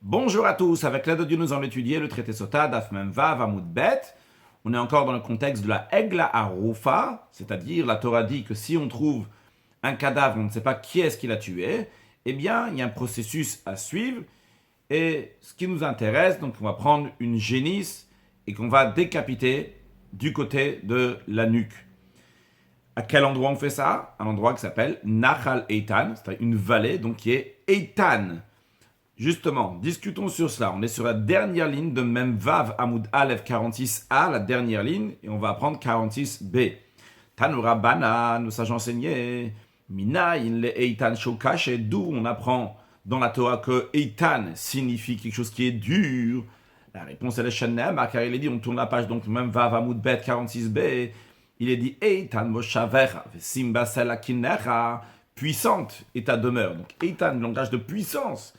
Bonjour à tous, avec l'aide de Dieu nous allons étudier le traité Sota d'Af Mem Vav Amud Bet. On est encore dans le contexte de la Egla Arufa, c'est-à-dire la Torah dit que si on trouve un cadavre, on ne sait pas qui est-ce qui l'a tué, eh bien il y a un processus à suivre. Et ce qui nous intéresse, donc on va prendre une génisse et qu'on va décapiter du côté de la nuque. À quel endroit on fait ça? Un endroit qui s'appelle Nachal Eitan, c'est-à-dire une vallée donc qui est Eitan. Justement, discutons sur cela. On est sur la dernière ligne de Mem Vav Amud Aleph 46a, la dernière ligne, et on va apprendre 46b. Tanura Bana, nous sages enseignés, Minayin le Eitan Shokash, et d'où on apprend dans la Torah que Eitan signifie quelque chose qui est dur. La réponse est le Shenem, car il est dit, on tourne la page, donc Mem Vav Amud Bet 46b, il est dit Eitan Moshavecha, Simba Selakinecha, puissante est ta demeure. Donc Eitan, langage de puissance.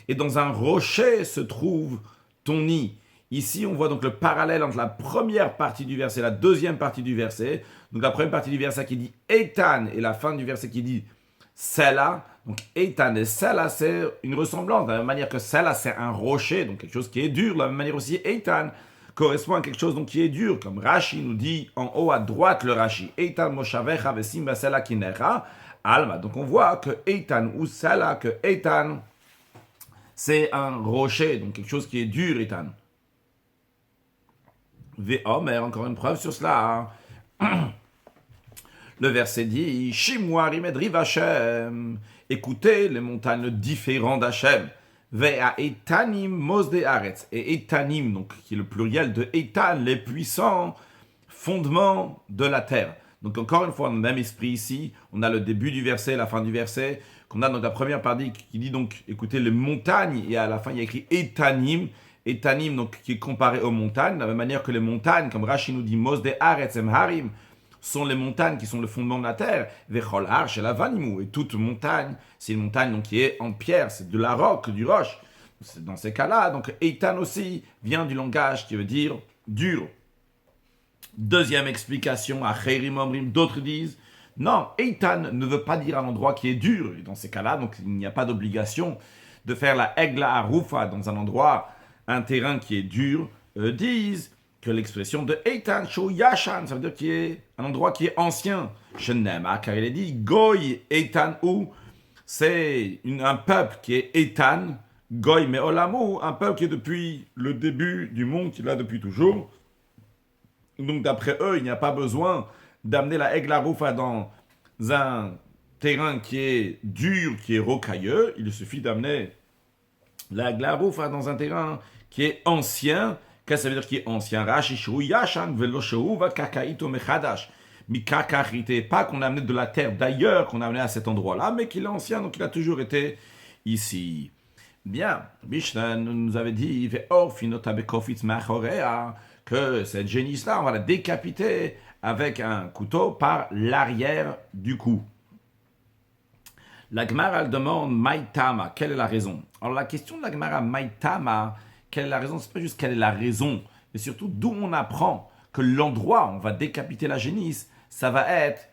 Et dans un rocher se trouve ton nid. Ici, on voit donc le parallèle entre la première partie du verset et la deuxième partie du verset. Donc la première partie du verset qui dit Eitan et la fin du verset qui dit Sela. Donc Eitan et Sela, c'est une ressemblance. De la même manière que Sela, c'est un rocher, donc quelque chose qui est dur. De la même manière aussi, Eitan correspond à quelque chose donc, qui est dur. Comme Rashi nous dit en haut à droite le Rashi. Eitan Moshavecha vesim Sela Kinecha. Alma. Donc on voit que Eitan ou Sela, que Eitan, c'est un rocher, donc quelque chose qui est dur, Ethan. Mais encore une preuve sur cela. Le verset dit Shimwarim edriv Hashem. Écoutez les montagnes différentes d'Hachem. Vea etanim mosde aretz. Et etanim, donc qui est le pluriel de etan, les puissants fondements de la terre. Donc encore une fois, dans le même esprit ici, on a le début du verset, la fin du verset, qu'on a dans la première partie qui dit donc, écoutez, les montagnes, et à la fin il y a écrit Etanim, Etanim donc qui est comparé aux montagnes, de la même manière que les montagnes, comme Rashi nous dit, Mosde Aretz Em Harim, sont les montagnes qui sont le fondement de la terre, Vechol Har Shel Avanimu, et toute montagne, c'est une montagne donc, qui est en pierre, c'est de la roche, du roche. C'est dans ces cas-là, donc Eitan aussi vient du langage qui veut dire dur. Deuxième explication, à Cheirim Omrim, d'autres disent, non, Eitan ne veut pas dire un endroit qui est dur. Et dans ces cas-là, donc, il n'y a pas d'obligation de faire la Egla Arufa dans un endroit, un terrain qui est dur. Eux disent que l'expression de Eitan Shu Yashan, ça veut dire qu'il y a un endroit qui est ancien. Shenema, car il est dit Goy Eitan ou c'est un peuple qui est Eitan, Goy Meolamu, un peuple qui est depuis le début du monde, qui est là depuis toujours. Donc d'après eux, il n'y a pas besoin d'amener la Egla Rufa dans un terrain qui est dur, qui est rocailleux. Il suffit d'amener la Egla Rufa dans un terrain qui est ancien. Qu'est-ce que ça veut dire qui est ancien? Rashi shu yashan velo shu va kakaito mechadash. Mikakachite, pas qu'on a amené de la terre d'ailleurs, qu'on a amené à cet endroit-là, mais qu'il est ancien, donc il a toujours été ici. Bien, Mishnah nous avait dit que cette génisse-là, on va la décapiter avec un couteau par l'arrière du cou. La Gemara, elle demande Maïtama, quelle est la raison? Alors la question de la Gemara Maïtama, quelle est la raison? C'est pas juste quelle est la raison, mais surtout d'où on apprend que l'endroit où on va décapiter la génisse, ça va être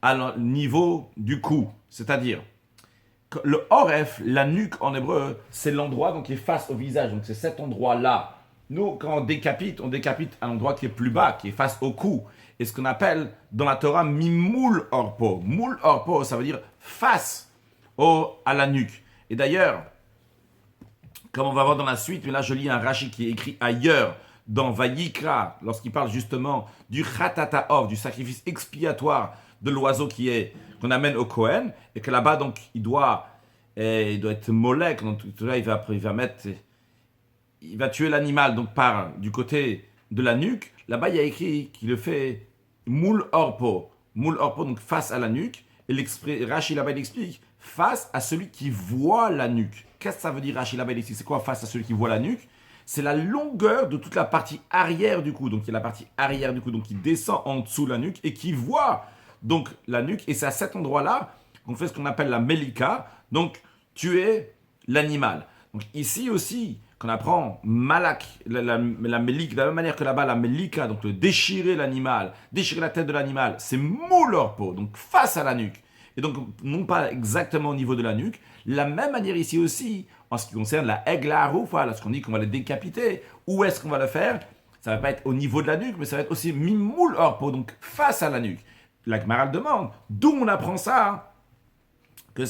à niveau du cou. C'est-à-dire, le oref, la nuque en hébreu, c'est l'endroit donc, qui est face au visage. Donc c'est cet endroit-là. Nous, quand on décapite à l'endroit qui est plus bas, qui est face au cou. Et ce qu'on appelle dans la Torah mimoul orpo. Moul orpo, ça veut dire face à la nuque. Et d'ailleurs, comme on va voir dans la suite, mais là je lis un Rashi qui est écrit ailleurs, dans Vayikra, lorsqu'il parle justement du Khatataov, du sacrifice expiatoire de l'oiseau qu'on amène au Kohen, et que là-bas, donc, il doit être molek, donc là, il va tuer l'animal donc du côté de la nuque. Là-bas, il y a écrit qu'il le fait moul orpo. Moul orpo, donc face à la nuque. Et Rashi là-bas, il explique face à celui qui voit la nuque. Qu'est-ce que ça veut dire, Rashi là-bas, il explique? C'est quoi face à celui qui voit la nuque? C'est la longueur de toute la partie arrière du cou. Donc, il y a la partie arrière du cou donc, qui descend en dessous de la nuque et qui voit donc la nuque. Et c'est à cet endroit-là qu'on fait ce qu'on appelle la melika. Donc, tuer l'animal. Donc, ici aussi, qu'on apprend malak, la mélik, de la même manière que là-bas, la mélika, donc le déchirer l'animal, déchirer la tête de l'animal, c'est moulorpo, donc face à la nuque. Et donc, non pas exactement au niveau de la nuque. La même manière ici aussi, en ce qui concerne la Egla Arufa, lorsqu'on dit qu'on va le décapiter, où est-ce qu'on va le faire? Ça ne va pas être au niveau de la nuque, mais ça va être aussi mimoul orpo, donc face à la nuque. La Gemara demande, d'où on apprend ça? Que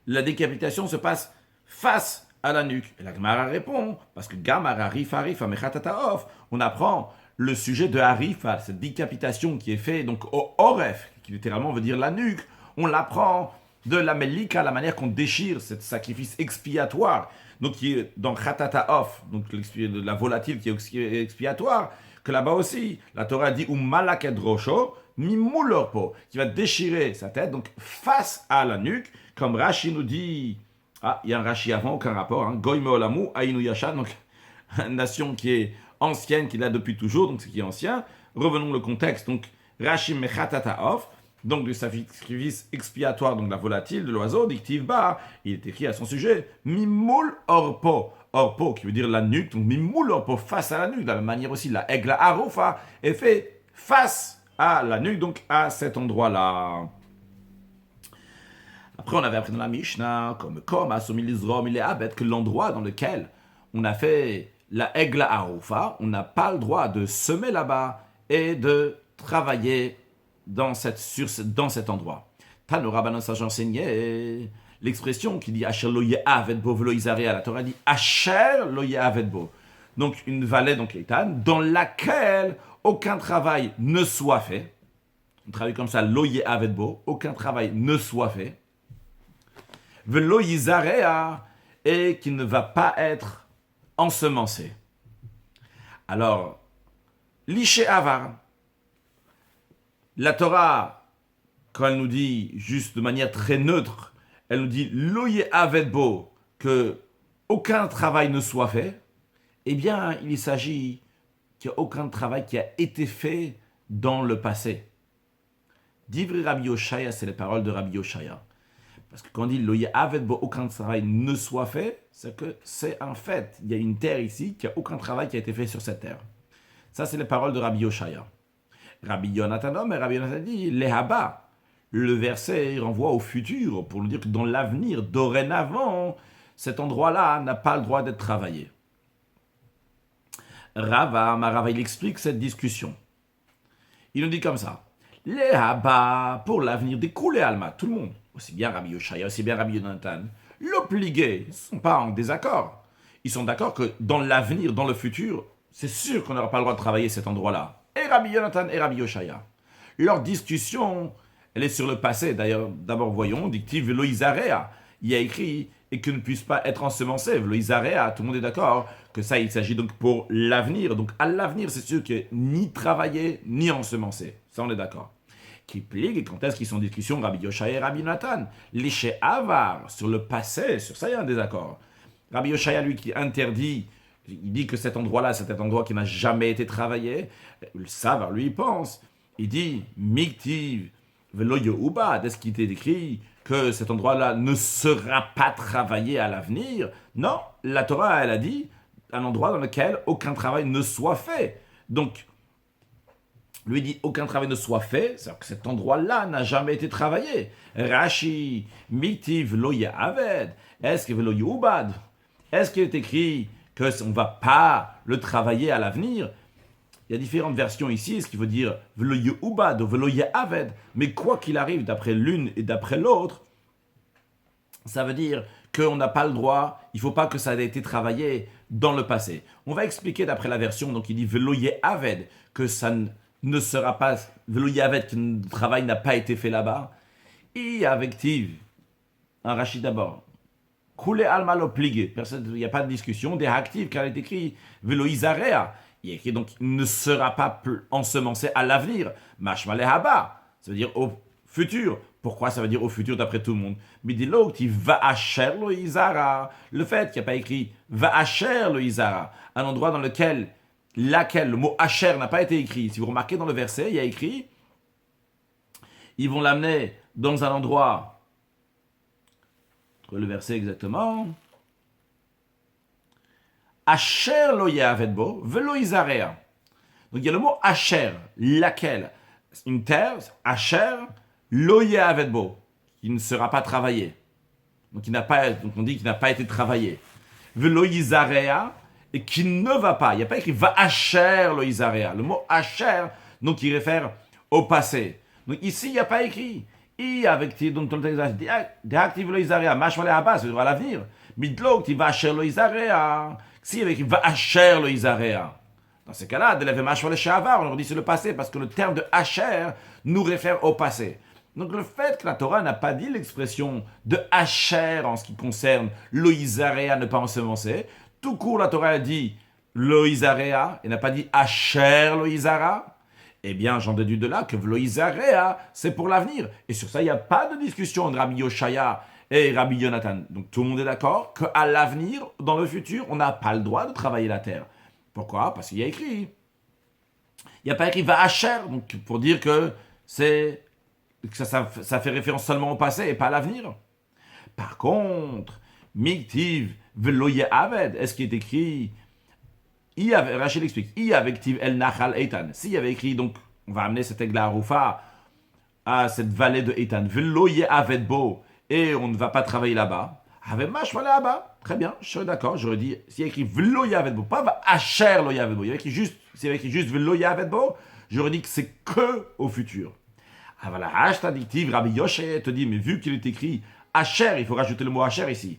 la décapitation se passe face à la nuque. Et la Gemara répond, parce que Gamar Arif Arif Amechatataof, on apprend le sujet de Harifa, cette décapitation qui est faite donc au Oref, qui littéralement veut dire la nuque. On l'apprend de la Melika, la manière qu'on déchire ce sacrifice expiatoire, donc qui est dans Khatataof, donc la volatile qui est expiatoire, que là-bas aussi, la Torah dit Umalaket Rosho, Mimulorpo, qui va déchirer sa tête, donc face à la nuque, comme Rashi nous dit. Ah, il y a un Rashi avant, aucun rapport. Goy Meolamu, Ainu Yashan, donc une nation qui est ancienne, qui est là depuis toujours, donc ce qui est ancien. Revenons au contexte. Donc, Rashi Mechatataof, donc du sacrifice expiatoire, donc la volatile de l'oiseau, dictive bar, il est écrit à son sujet Mimoul Orpo. Orpo, qui veut dire la nuque, donc Mimoul Orpo, face à la nuque. De la même manière aussi, la Egla Arufa est fait face à la nuque, donc à cet endroit-là. Après, on avait appris dans la Mishnah, comme Asomilizrom, il est abet, que l'endroit dans lequel on a fait la Egla Arufa, on n'a pas le droit de semer là-bas et de travailler dans cet endroit. Tano Rabbanan sage enseigné l'expression qui dit Asher lo ye'avedbo velo izarea. La Torah dit Asher lo ye'avedbo. Donc une vallée, donc Eitan, dans laquelle aucun travail ne soit fait. On traduit comme ça, lo ye'avedbo, aucun travail ne soit fait. Velo izarea, et qui ne va pas être ensemencé. Alors, l'Ishe Avar, la Torah, quand elle nous dit, juste de manière très neutre, elle nous dit Loye Avedbo, que aucun travail ne soit fait, eh bien, il s'agit qu'il n'y a aucun travail qui a été fait dans le passé. D'Ivri Rabbi Yoshaya, c'est les paroles de Rabbi Yoshaya. Parce que quand on dit Loye Avedbo, aucun travail ne soit fait, c'est que c'est un fait. Il y a une terre ici, qu'il n'y a aucun travail qui a été fait sur cette terre. Ça, c'est les paroles de Rabbi Yoshaya. Rabbi Yonatan, mais Rabbi Yonatan dit Lehaba. Le verset renvoie au futur pour nous dire que dans l'avenir, dorénavant, cet endroit-là n'a pas le droit d'être travaillé. Rava, il explique cette discussion. Il nous dit comme ça Lehaba, pour l'avenir, découlé Alma, tout le monde, aussi bien Rabbi Yoshaya, aussi bien Rabbi Yonatan, l'obligé, ils ne sont pas en désaccord. Ils sont d'accord que dans l'avenir, dans le futur, c'est sûr qu'on n'aura pas le droit de travailler cet endroit-là. Et Rabbi Yonatan et Rabbi Yoshaya. Leur discussion, elle est sur le passé. D'ailleurs, d'abord voyons, dictive Velo Izarea. Il y a écrit et que ne puisse pas être ensemencé. Velo Izarea, tout le monde est d'accord que ça, il s'agit donc pour l'avenir. Donc à l'avenir, c'est sûr que ni travailler, ni ensemencer. Ça, on est d'accord. Qui pligue, et quand est-ce qu'ils sont en discussion, Rabbi Yoshaya et Rabbi Yonatan? Les chez Avar, sur le passé, sur ça, il y a un désaccord. Rabbi Yoshaya, lui, qui interdit. Il dit que cet endroit-là, c'est un endroit qui n'a jamais été travaillé. Le Savar, lui, il pense. Il dit, Miktiv, Velo Yehoubad, est-ce qu'il est écrit que cet endroit-là ne sera pas travaillé à l'avenir? Non, la Torah, elle a dit, un endroit dans lequel aucun travail ne soit fait. Donc, lui dit, aucun travail ne soit fait, c'est-à-dire que cet endroit-là n'a jamais été travaillé. Rashi, Miktiv, Velo Yehaved, est-ce que Velo Yehoubad? Est-ce qu'il est écrit qu'on ne va pas le travailler à l'avenir? Il y a différentes versions ici, ce qui veut dire Velo Yehoubad ou Velo Yehaved, mais quoi qu'il arrive d'après l'une et d'après l'autre, ça veut dire qu'on n'a pas le droit, il ne faut pas que ça ait été travaillé dans le passé. On va expliquer d'après la version, donc il dit Velo Yehaved, que ça ne sera pas, Velo Yehaved, que le travail n'a pas été fait là-bas. Et avec Tiv, un Rachid d'abord. Koulé alma l'obligé, il n'y a pas de discussion. Des actifs, car il est écrit Velo Izarea. Il est écrit donc il ne sera pas ensemencé à l'avenir. Mashma lehaba, ça veut dire au futur. Pourquoi ça veut dire au futur d'après tout le monde? Midilo, qui va asher lo Izara. Le fait qu'il n'y a pas écrit va asher lo Izara, un endroit dans lequel le mot asher n'a pas été écrit. Si vous remarquez dans le verset, il y a écrit ils vont l'amener dans un endroit. Le verset exactement. Asher lo ye'avedbo velo izarea. Donc il y a le mot asher, laquelle, une terre, asher lo ye'avedbo, qui ne sera pas travaillée. donc on dit qu'il n'a pas été travaillé. Velo Yizarea, et qui ne va pas. Il n'y a pas écrit va asher lo Yizarea. Le mot asher, donc il réfère au passé. Donc ici, il n'y a pas écrit. I avec ti, donc déactive lo Yizarea, mashmale haba, c'est à l'avenir. Midlok, ti va asher lo Yizarea. Si avec va asher lo Yizarea. Dans ces cas-là, de mashmale shavar, on leur dit c'est le passé, parce que le terme de asher nous réfère au passé. Donc le fait que la Torah n'a pas dit l'expression de Asher en ce qui concerne Loïzarea, ne pas ensemencer, tout court la Torah a dit Loïzarea et n'a pas dit Asher Loïzara, eh bien j'en déduis de là que Loïzarea c'est pour l'avenir. Et sur ça il n'y a pas de discussion entre Rabbi Yoshaya et Rabbi Yonatan. Donc tout le monde est d'accord qu'à l'avenir, dans le futur, on n'a pas le droit de travailler la terre. Pourquoi? Parce qu'il y a écrit. Il n'y a pas écrit va Asher, donc pour dire que c'est... Ça fait référence seulement au passé et pas à l'avenir. Par contre, Miktiv veloye aved, est-ce qu'il est écrit Rachel explique, I avec Tiv el Nachal Eitan. S'il y avait écrit, donc, on va amener cet aigle à Aroufa à cette vallée de Eitan, veloye aved bo, et on ne va pas travailler là-bas. Avec mashmale là-bas, très bien, je serais d'accord, j'aurais dit, s'il y a écrit veloye aved bo, pas va asher loye aved bo, s'il y avait écrit juste veloye aved bo, j'aurais dit que c'est que au futur. Ah voilà, hashtag Rabbi Yoshé te dit, mais vu qu'il est écrit Asher, il faut rajouter le mot Asher ici.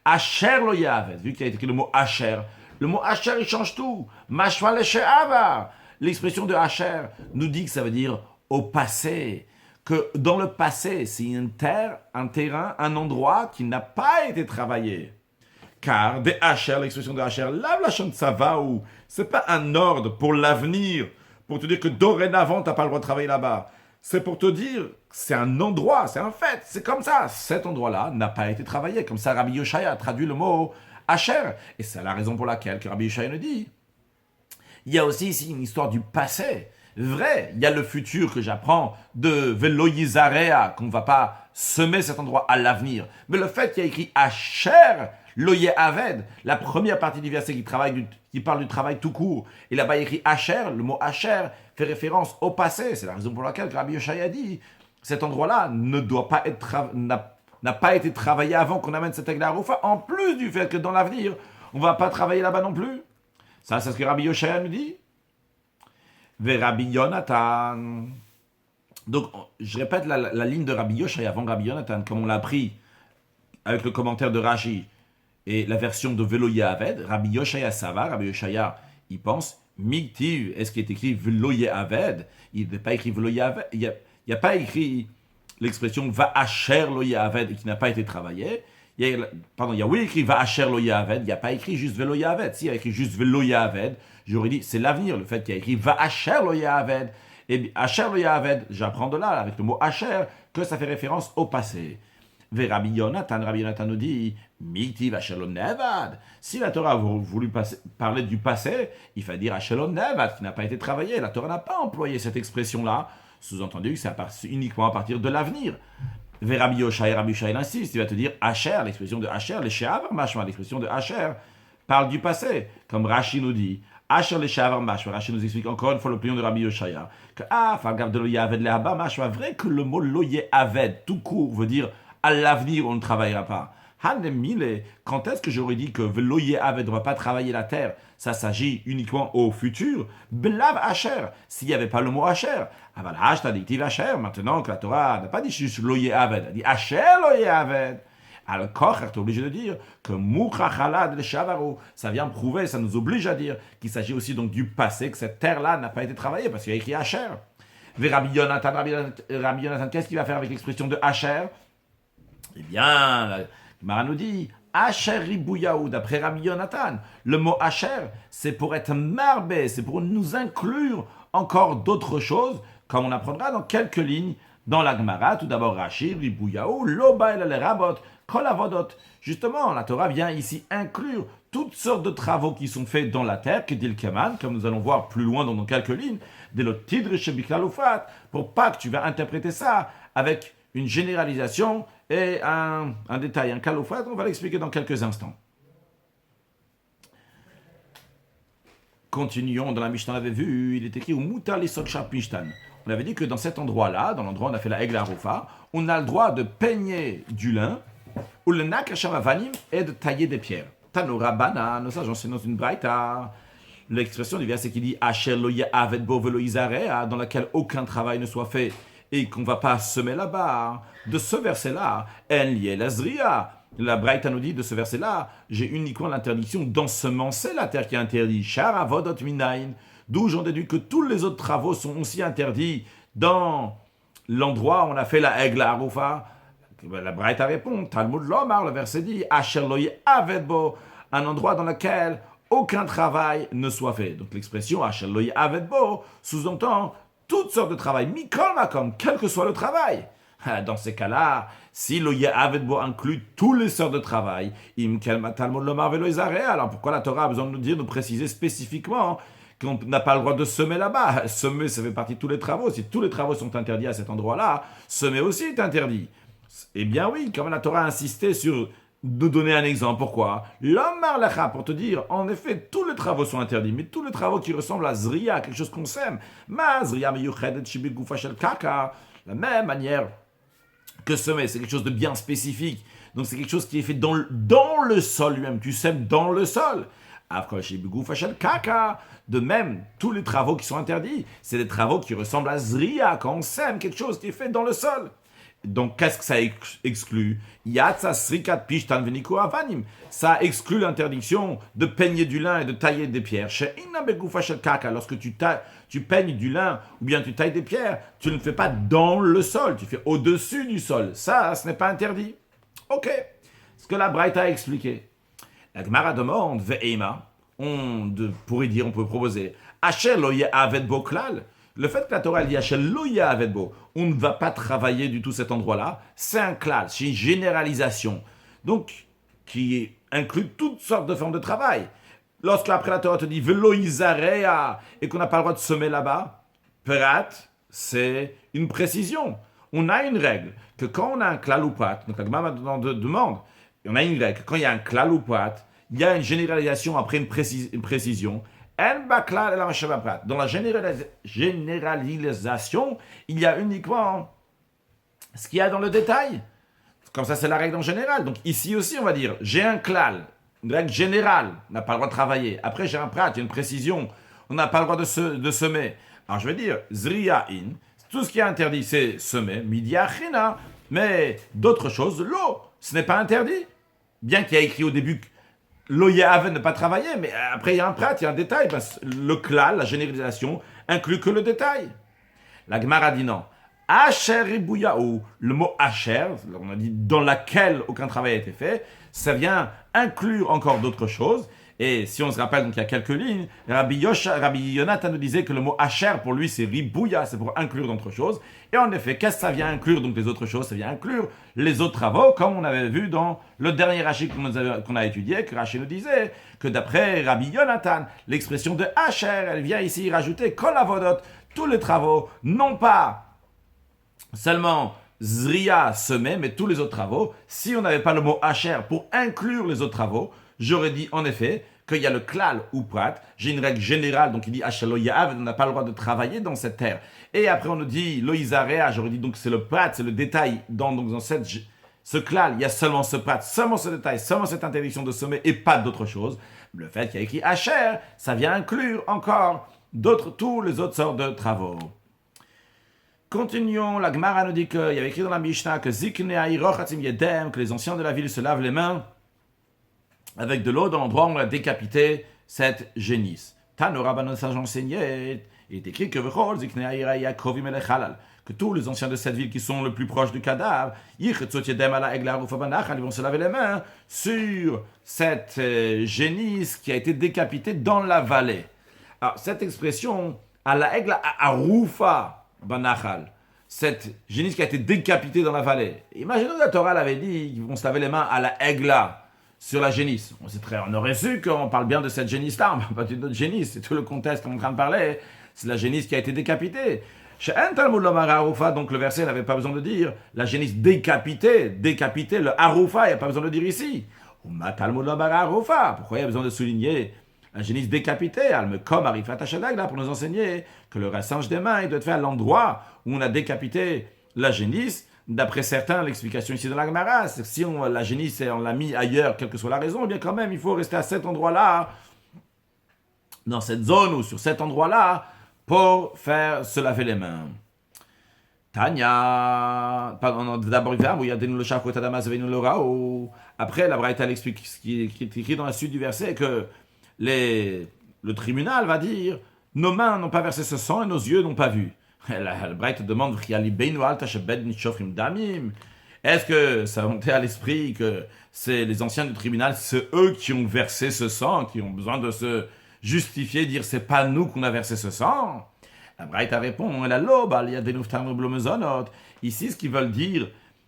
Asher lo yavet, vu qu'il a écrit le mot Asher il change tout. Mashval she'ava. L'expression de Asher nous dit que ça veut dire au passé. Que dans le passé, c'est une terre, un terrain, un endroit qui n'a pas été travaillé. Car des Asher, l'expression de Asher, l'avlachon tsavaou, c'est pas un ordre pour l'avenir, pour te dire que dorénavant, tu n'as pas le droit de travailler là-bas. C'est pour te dire, c'est un endroit, c'est un fait, c'est comme ça. Cet endroit-là n'a pas été travaillé. Comme ça, Rabbi Yoshaya a traduit le mot Asher. Et c'est la raison pour laquelle que Rabbi Yoshaya nous dit. Il y a aussi ici une histoire du passé. Vrai, il y a le futur que j'apprends de Velo Yizarea, qu'on ne va pas semer cet endroit à l'avenir. Mais le fait qu'il y a écrit Asher, Loye Aved, la première partie du verset qui parle du travail tout court, et là-bas il y a écrit Asher, le mot Asher fait référence au passé. C'est la raison pour laquelle Rabbi Yoshaya a dit cet endroit-là n'a pas été travaillé avant qu'on amène cet aigle à Aroufa, en plus du fait que dans l'avenir, on ne va pas travailler là-bas non plus. Ça, c'est ce que Rabbi Yoshaya nous dit. Ve Rabbi Yonatan. Donc, je répète la ligne de Rabbi Yoshaya avant Rabbi Yonatan, comme on l'a appris avec le commentaire de Rashi et la version de Velo Aved. Rabbi Yoshaya Sava, Rabbi Yoshaya, il pense, Miktiv, est-ce qu'il est écrit Velo Aved? Il n'est pas écrit Velo Aved. Il n'y a pas écrit l'expression Va Asher Lo Aved qui n'a pas été travaillé. Il y a oui écrit Va Asher Lo Aved, il n'y a pas écrit juste Velo Aved. S'il y a écrit juste Velo Aved, j'aurais dit c'est l'avenir, le fait qu'il y a écrit Va Asher Lo Aved. Et Asher Lo Aved, j'apprends de là, avec le mot Asher, que ça fait référence au passé. Rabbi Yonatan nous dit Miktiv Ashelon Nevad. Si la Torah a voulu parler du passé, il fallait dire Ashelon Nevad, qui n'a pas été travaillé. La Torah n'a pas employé cette expression-là, sous-entendu que c'est uniquement à partir de l'avenir. Rabbi Yoshaya insiste, il va te dire Asher, l'expression de Asher, les Sheavar Mashma, l'expression de Asher parle du passé, comme Rashi nous dit. Asher les Sheavar Mashma, Rashi nous explique encore une fois l'opinion de Rabbi Yoshaya, que Fagav de Loye Aved Lehaba Mashma, vrai que le mot Loye Aved, tout court, veut dire à l'avenir on ne travaillera pas. Quand est-ce que j'aurais dit que Veloye Aved ne va pas travailler la terre? Ça s'agit uniquement au futur. Blav Asher, s'il n'y avait pas le mot Asher. Aval Hashtadiktiv Asher, maintenant que la Torah n'a pas dit juste Loye Aved, elle dit Asher Loye Aved. Alors, Koch est obligé de dire que Mouchachalad le Shavaro, ça vient prouver, ça nous oblige à dire qu'il s'agit aussi donc du passé, que cette terre-là n'a pas été travaillée, parce qu'il y a écrit Asher. Rabbi Yonatan, qu'est-ce qu'il va faire avec l'expression de Asher? Eh bien, la Gemara nous dit Asher Ribouyaou, d'après Rabbi Yonatan. Le mot Asher, c'est pour être marbé, c'est pour nous inclure encore d'autres choses, comme on apprendra dans quelques lignes dans la Gemara. Tout d'abord, Rashi, Ribouyaou, Loba el Rabot, Kol Avodot. Justement, la Torah vient ici inclure toutes sortes de travaux qui sont faits dans la terre, que dit le Keman, comme nous allons voir plus loin dans quelques lignes, de l'Otidre Shebiklalufat, pour pas que tu vas interpréter ça avec une généralisation et un détail, un kalofat, on va l'expliquer dans quelques instants. Continuons dans la Mishnah, on avait vu, il est écrit au Mutar Lisok Sharp Mishtan. On avait dit que dans cet endroit-là, dans l'endroit où on a fait la Egla Aroufa, on a le droit de peigner du lin ou le nakasham avanim est de tailler des pierres. Tanura bana, nous ça j'enseigne dans une braïta. L'expression du verset qui dit Asher lo ya'aved bo velo yizarea, dans laquelle aucun travail ne soit fait et qu'on ne va pas semer là-bas. De ce verset-là, en lié la zria. La Braïta nous dit de ce verset-là, j'ai uniquement l'interdiction d'ensemencer la terre qui est interdite. Shar avodot minayin. D'où j'en déduis que tous les autres travaux sont aussi interdits dans l'endroit où on a fait la Egla Arufa. La Braïta répond, Talmud Lomar, le verset dit Asher lo ya'aved bo, un endroit dans lequel aucun travail ne soit fait. Donc l'expression Asher lo ya'aved bo sous-entend toutes sortes de travail, mikol makom, quel que soit le travail. Dans ces cas-là, si le ya'aved bo inclut tous les sortes de travail, im kel talmud lomar velo yizarea, alors pourquoi la Torah a besoin de nous dire, de préciser spécifiquement qu'on n'a pas le droit de semer là-bas? Semer, ça fait partie de tous les travaux. Si tous les travaux sont interdits à cet endroit-là, semer aussi est interdit. Eh bien oui, comme la Torah a insisté sur nous donner un exemple. Pourquoi? L'Omar Lacha, pour te dire, en effet, tous les travaux sont interdits, mais tous les travaux qui ressemblent à Zriya, quelque chose qu'on sème. Ma Zriya meyuchedet shibik gufa shel kaka, la même manière que semer, c'est quelque chose de bien spécifique. Donc c'est quelque chose qui est fait dans le sol lui-même. Tu sèmes dans le sol. De même, tous les travaux qui sont interdits, c'est des travaux qui ressemblent à Zriya, quand on sème quelque chose qui est fait dans le sol. Donc, qu'est-ce que ça exclut? Ça exclut l'interdiction de peigner du lin et de tailler des pierres. Lorsque tu peignes du lin ou bien tu tailles des pierres, tu ne le fais pas dans le sol, tu fais au-dessus du sol. Ça, ce n'est pas interdit. Ok. Ce que la Braïta a expliqué. La Gemara demande, Ve'ema, on peut proposer, Asher lo ya'aved bo klal. Le fait que la Torah dit Asher lo ya'aved bo, on ne va pas travailler du tout cet endroit-là, c'est un klal, c'est une généralisation. Donc, qui inclut toutes sortes de formes de travail. Lorsque après la Torah te dit Velo yizarea et qu'on n'a pas le droit de semer là-bas, perat, c'est une précision. On a une règle que quand on a un klal ou prat, donc la Gemara demande, on a une règle, quand il y a un klal ou prat, il y a une généralisation après une précision. Dans la généralisation, il y a uniquement ce qu'il y a dans le détail. Comme ça, c'est la règle en général. Donc ici aussi, on va dire, j'ai un klal, une règle générale, on n'a pas le droit de travailler. Après, j'ai un prat, il y a une précision, on n'a pas le droit de semer. Alors je vais dire, zriya in, tout ce qui est interdit, c'est semer, midia china, mais d'autres choses, l'eau, ce n'est pas interdit. Bien qu'il y ait écrit au début l'eau ya'aved ne pas travailler, mais après il y a un prat, il y a un détail. Le klal, la généralisation, inclut que le détail. La Gemara dit non. Asher ribuyahu, le mot asher, on a dit dans laquelle aucun travail a été fait, ça vient inclure encore d'autres choses. Et si on se rappelle, donc il y a quelques lignes, Rabbi Yonatan nous disait que le mot asher pour lui c'est ribouya, c'est pour inclure d'autres choses. Et en effet, qu'est-ce que ça vient inclure donc les autres choses? Ça vient inclure les autres travaux, comme on avait vu dans le dernier Rashi qu'on a étudié, que Rashi nous disait que d'après Rabbi Yonatan, l'expression de asher, elle vient ici rajouter kol avodot, tous les travaux, non pas seulement zriya, semer, mais tous les autres travaux. Si on n'avait pas le mot asher pour inclure les autres travaux, j'aurais dit en effet qu'il y a le klal ou prat, j'ai une règle générale, donc il dit Asher lo ya'aved, on n'a pas le droit de travailler dans cette terre. Et après on nous dit lo yizarea, j'aurais dit donc c'est le prat, c'est le détail, dans ce klal, il y a seulement ce prat, seulement ce détail, seulement cette interdiction de semer et pas d'autre chose. Le fait qu'il y a écrit Asher, ça vient inclure encore tous les autres sortes de travaux. Continuons, la Gemara nous dit qu'il y avait écrit dans la Mishnah que Ziknei rochatzim yedem, que les anciens de la ville se lavent les mains avec de l'eau dans l'endroit où on a décapité cette génisse. Tanora Banosage enseignait, il est écrit que tous les anciens de cette ville qui sont le plus proches du cadavre, ils vont se laver les mains sur cette génisse qui a été décapitée dans la vallée. Alors, cette expression, à la Egla Arufa Banachal, cette génisse qui a été décapitée dans la vallée. Imaginons que la Torah l'avait dit, ils vont se laver les mains à la Egla, sur la génisse. On aurait su qu'on parle bien de cette génisse-là, on ne parle pas d'une autre génisse, c'est tout le contexte qu'on est en train de parler, c'est la génisse qui a été décapitée. Chez Talmud Lomar Arufa, donc le verset n'avait pas besoin de dire la génisse décapitée, le Arufa, il n'y a pas besoin de dire ici. Talmud Lomar Arufa, pourquoi il y a besoin de souligner la génisse décapitée, comme Arifat Hashadag, là, pour nous enseigner que le rassemble des mains, il doit être fait à l'endroit où on a décapité la génisse, d'après certains, l'explication ici de la Gemara, c'est que si la génisse, on l'a mis ailleurs, quelle que soit la raison, eh bien quand même, il faut rester à cet endroit-là, dans cette zone ou sur cet endroit-là, pour faire se laver les mains. Tanya, pardon, d'abord il y a le shafot adamas venu le rao. Après, la Braïta explique ce qui est écrit dans la suite du verset que le tribunal va dire nos mains n'ont pas versé ce sang et nos yeux n'ont pas vu. La Braïta demande est-ce que ça va monter à l'esprit que c'est les anciens du tribunal, c'est eux qui ont versé ce sang, qui ont besoin de se justifier, dire c'est pas nous qu'on a versé ce sang? La Braïta répond, ici, ce qu'ils veulent dire,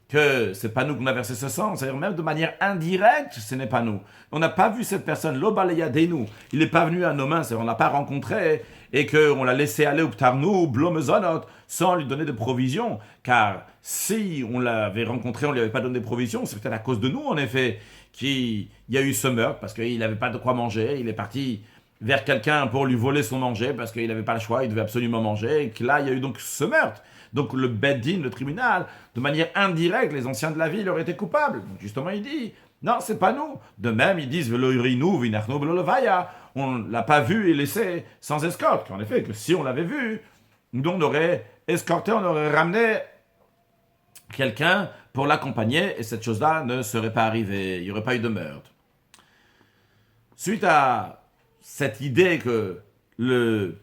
que c'est pas nous qu'on a versé ce sang, c'est-à-dire même de manière indirecte, ce n'est pas nous. On n'a pas vu cette personne, il n'est pas venu à nos mains, on ne l'a pas rencontré, et qu'on l'a laissé aller au ptarnou, blomezonot, sans lui donner de provisions. Car si on l'avait rencontré, on ne lui avait pas donné de provisions, c'est peut-être à cause de nous, en effet, qu'il y a eu ce meurtre, parce qu'il n'avait pas de quoi manger, il est parti vers quelqu'un pour lui voler son manger parce qu'il n'avait pas le choix, il devait absolument manger, et que là, il y a eu donc ce meurtre. Donc le Beddin, le tribunal, de manière indirecte, les anciens de la ville auraient été coupables. Donc justement, il dit, non, c'est pas nous. De même, ils disent, on l'a pas vu et laissé sans escorte. En effet, que si on l'avait vu, on aurait escorté, on aurait ramené quelqu'un pour l'accompagner, et cette chose-là ne serait pas arrivée, il n'y aurait pas eu de meurtre. Suite à cette idée que le